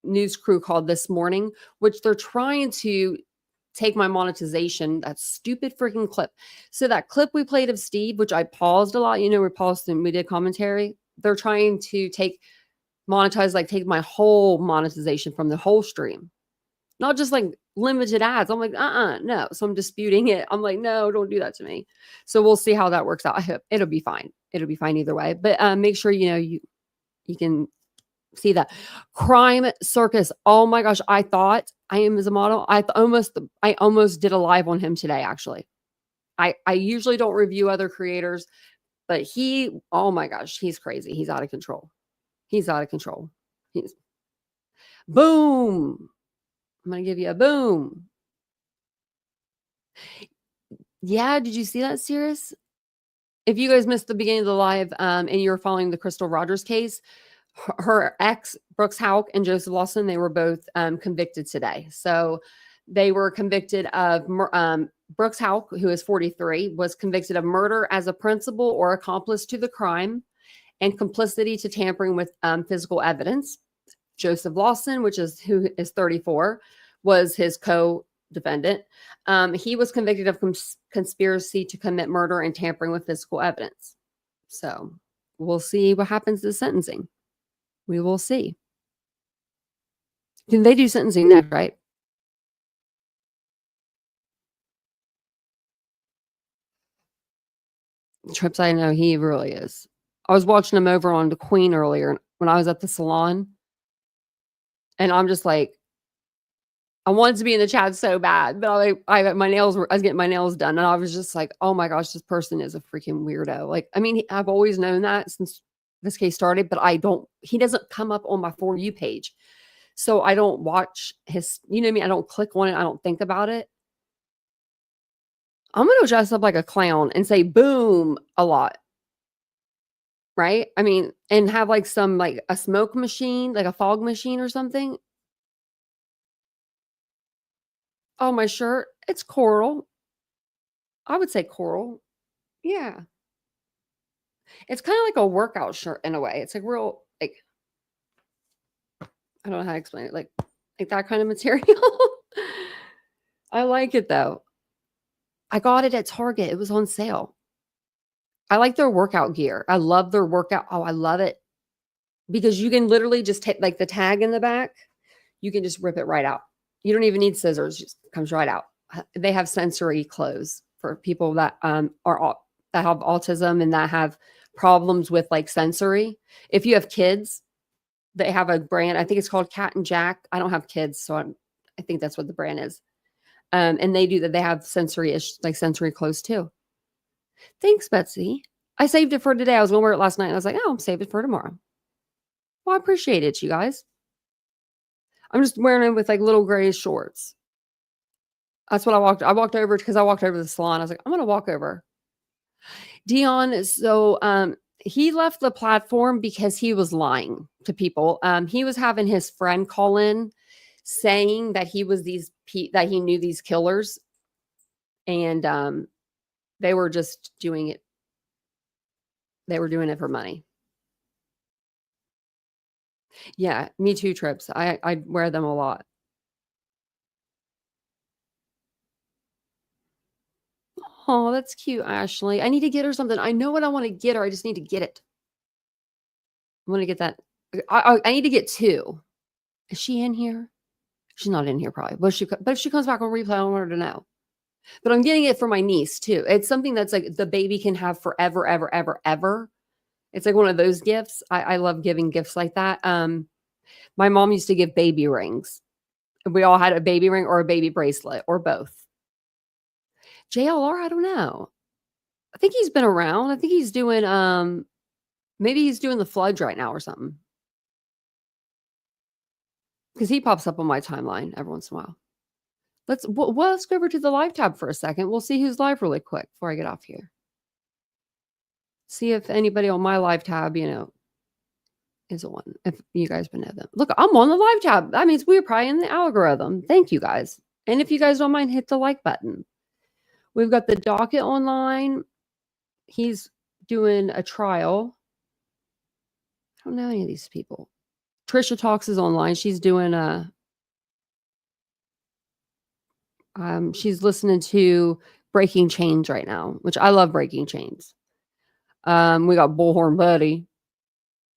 news crew called This Morning, which they're trying to take my monetization, that stupid freaking clip. So that clip we played of Steve, which I paused a lot, we paused and we did commentary. They're trying to take my whole monetization from the whole stream, not just like limited ads. I'm like, no. So I'm disputing it. I'm like, no, don't do that to me. So we'll see how that works out. I hope it'll be fine. It'll be fine either way. But make sure you can see that crime circus. Oh my gosh, I thought I am as a model. I almost did a live on him today. Actually, I usually don't review other creators, but oh my gosh, he's crazy. He's out of control. He's boom. I'm going to give you a boom. Yeah. Did you see that, Cirrus? If you guys missed the beginning of the live and you're following the Crystal Rogers case, her ex, Brooks Houck and Joseph Lawson, they were both convicted today. So they were convicted of Brooks Houck, who is 43, was convicted of murder as a principal or accomplice to the crime and complicity to tampering with physical evidence. Joseph Lawson, who is 34, was his co-defendant. He was convicted of conspiracy to commit murder and tampering with physical evidence. So we'll see what happens to the sentencing. We will see. Can they do sentencing next, right? Trips, I know he really is. I was watching him over on the Queen earlier when I was at the salon. And I'm just like, I wanted to be in the chat so bad, but I was getting my nails done, and I was just like, oh my gosh, this person is a freaking weirdo. Like, I mean, I've always known that since this case started, but he doesn't come up on my For You page. So I don't watch his, you know what I mean? I don't click on it. I don't think about it. I'm going to dress up like a clown and say boom a lot. Right? I mean, and have like a smoke machine, like a fog machine or something. Oh, my shirt, it's coral. I would say coral. Yeah. It's kind of like a workout shirt in a way. It's like real, like, I don't know how to explain it. Like that kind of material. I like it though. I got it at Target. It was on sale. I like their workout gear. I love their workout. Oh, I love it. Because you can literally just take like the tag in the back. You can just rip it right out. You don't even need scissors. It just comes right out. They have sensory clothes for people that that have autism and that have problems with like sensory. If you have kids, they have a brand. I think it's called Cat and Jack. I don't have kids, so I think that's what the brand is. And they do that. They have sensory clothes too. Thanks, Betsy. I saved it for today. I was going to wear it last night. And I was like, oh, I'm saving it for tomorrow. Well, I appreciate it, you guys. I'm just wearing it with like little gray shorts. That's what I walked over because I walked over to the salon. I was like, I'm going to walk over. Dion, so he left the platform because he was lying to people. He was having his friend call in saying that he was that he knew these killers, and they were just doing it. They were doing it for money. Yeah, me too trips. I wear them a lot. Oh, that's cute, Ashley. I need to get her something. I know what I want to get her. I just need to get it. I want to get that. I need to get 2. Is she in here? She's not in here probably. But if she comes back on replay, I want her to know. But I'm getting it for my niece too. It's something that's like the baby can have forever, ever, ever, ever. It's like one of those gifts. I love giving gifts like that. My mom used to give baby rings. We all had a baby ring or a baby bracelet or both. JLR, I don't know. I think he's been around. I think he's doing maybe he's doing the floods right now or something. Because he pops up on my timeline every once in a while. Let's go over to the live tab for a second. We'll see who's live really quick before I get off here. See if anybody on my live tab, is one. If you guys know them. Look, I'm on the live tab. That means we're probably in the algorithm. Thank you guys. And if you guys don't mind, hit the like button. We've got the docket online. He's doing a trial. I don't know any of these people. Trisha Talks is online. She's doing she's listening to Breaking Chains right now, which I love Breaking Chains. We got Bullhorn Buddy.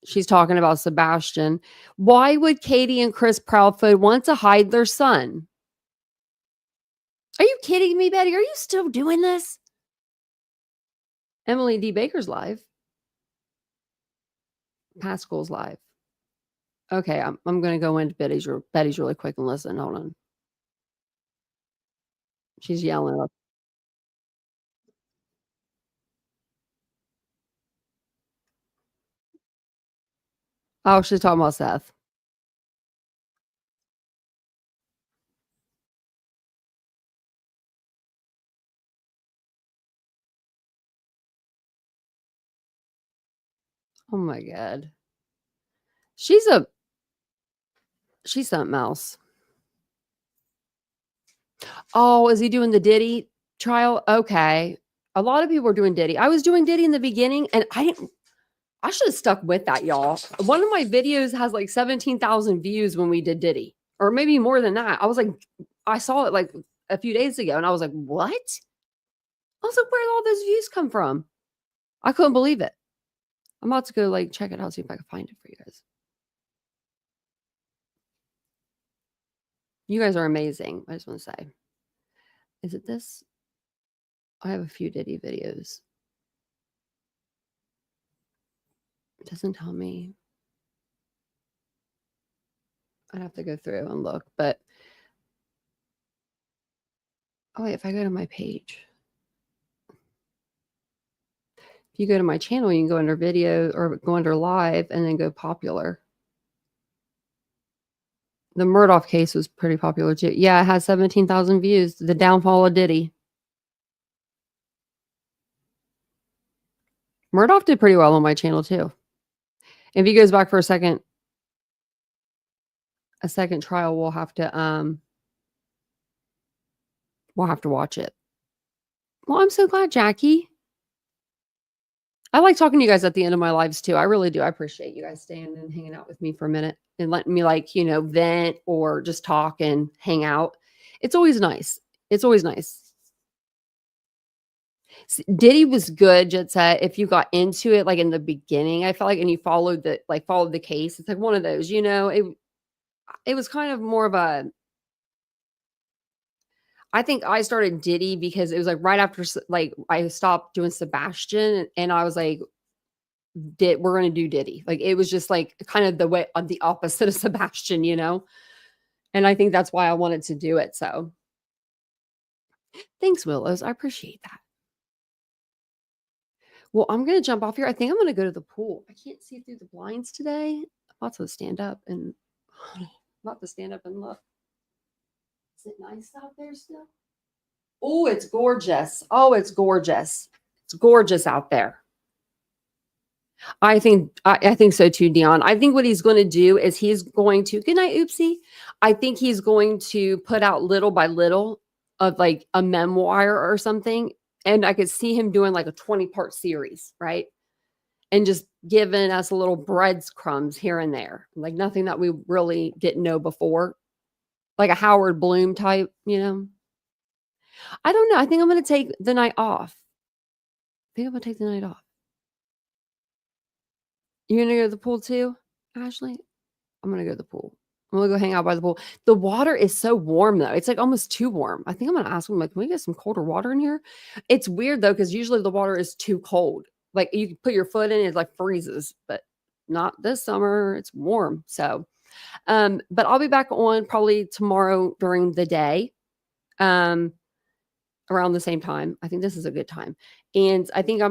She's talking about Sebastian. Why would Katie and Chris Proudfoot want to hide their son? Are you kidding me, Betty? Are you still doing this? Emily D. Baker's live. Pascal's live. Okay, I'm going to go into Betty's really quick and listen. Hold on. She's yelling up. Oh, she's talking about Seth. Oh my God. She's something else. Oh, is he doing the Diddy trial? Okay. A lot of people are doing Diddy. I was doing Diddy in the beginning and I should have stuck with that, y'all. One of my videos has like 17,000 views when we did Diddy, or maybe more than that. I was like, I saw it like a few days ago and I was like, what? I was like, where did all those views come from? I couldn't believe it. I'm about to go like check it out, see if I can find it for you guys. You guys are amazing. I just want to say, is it this? I have a few Diddy videos. It doesn't tell me. I'd have to go through and look, but Oh, wait, if I go to my page. If you go to my channel, you can go under video or go under live and then go popular. The Murdoch case was pretty popular too. Yeah, it has 17,000 views. The downfall of Diddy. Murdoch did pretty well on my channel too. If he goes back for a second trial, we'll have to watch it. Well, I'm so glad, Jackie. I like talking to you guys at the end of my lives too. I really do. I appreciate you guys staying and hanging out with me for a minute and letting me vent or just talk and hang out. It's always nice. It's always nice. Diddy was good, Jet Set. If you got into it like in the beginning, I felt like, and you followed the case. It's like one of those, it was kind of more of a, I think I started Diddy because it was like right after I stopped doing Sebastian and I was like, we're going to do Diddy. Like, it was just like kind of the opposite of Sebastian, and I think that's why I wanted to do it. So thanks, Willows. I appreciate that. Well, I'm going to jump off here. I think I'm going to go to the pool. I can't see through the blinds today. I'm about to stand up and look. Is it nice out there still? Oh, it's gorgeous. Oh, it's gorgeous. It's gorgeous out there. I think so too, Dion. I think what he's going to do is he's going to, good night, Oopsie. I think he's going to put out little by little of like a memoir or something. And I could see him doing like a 20-part series, right? And just giving us a little breadcrumbs here and there. Like nothing that we really didn't know before. Like a Howard Bloom type, I don't know. I think I'm going to take the night off. You going to go to the pool too, Ashley? I'm going to go to the pool. I'm going to go hang out by the pool. The water is so warm though. It's like almost too warm. I think I'm going to ask them, like, can we get some colder water in here? It's weird though, because usually the water is too cold. Like you can put your foot in, it like freezes, but not this summer. It's warm. So, but I'll be back on probably tomorrow during the day. Around the same time. I think this is a good time. And I think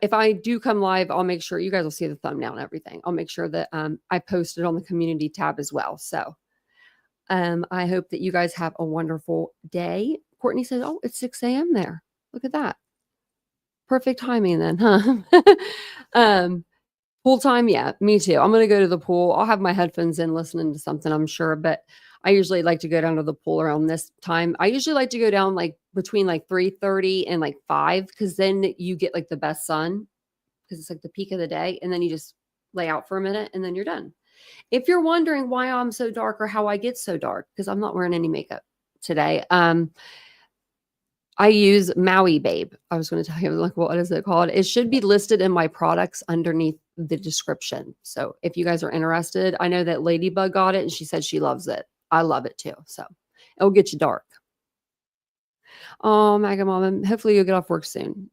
if I do come live, I'll make sure you guys will see the thumbnail and everything. I'll make sure that I post it on the community tab as well. So I hope that you guys have a wonderful day. Courtney says, oh, it's 6 a.m. there. Look at that. Perfect timing then, huh? Pool time. Yeah, me too. I'm going to go to the pool. I'll have my headphones in listening to something, I'm sure, but I usually like to go down to the pool around this time. I usually like to go down like between like 3:30 and like 5, because then you get like the best sun, because it's like the peak of the day, and then you just lay out for a minute and then you're done. If you're wondering why I'm so dark or how I get so dark, because I'm not wearing any makeup today. I use Maui Babe. I was going to tell you, like, what is it called? It should be listed in my products underneath the description. So if you guys are interested, I know that Ladybug got it and she said she loves it. I love it too. So it'll get you dark. Oh, Maga Mama, hopefully you'll get off work soon.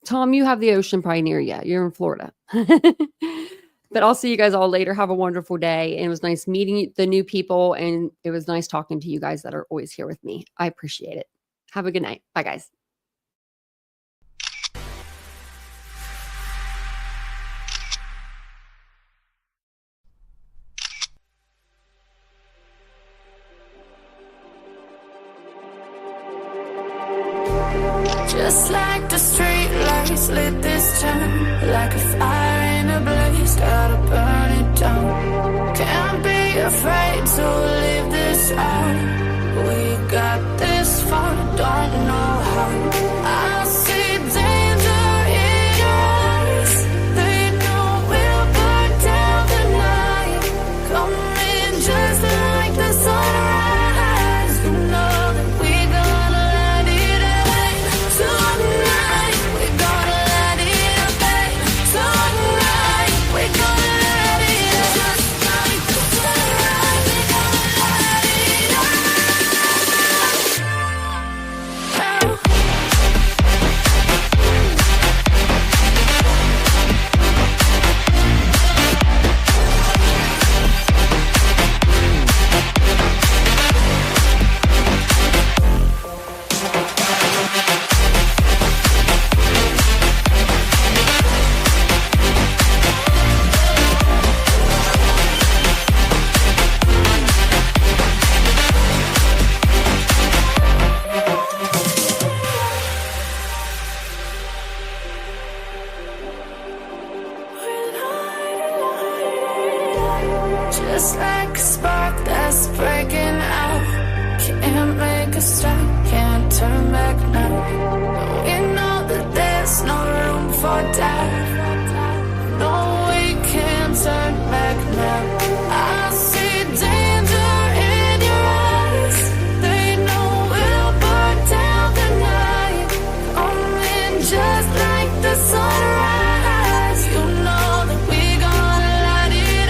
Tom, you have the ocean probably near you. You're in Florida. But I'll see you guys all later. Have a wonderful day. And it was nice meeting the new people. And it was nice talking to you guys that are always here with me. I appreciate it. Have a good night. Bye, guys. Just like the street lights lit this town, like a fire in a blaze, gotta burn it down. Can't be afraid to leave this out. We got this far, don't know how. I see danger in your eyes. They know we'll burn down the night. Coming just like the sunrise. You know that we're gonna let it away. Tonight, we're gonna let it away. Tonight, we're gonna let it away. Just like the sunrise, we're gonna let it away. Just like a spark that's breaking out. Can't make a stop, can't turn back now.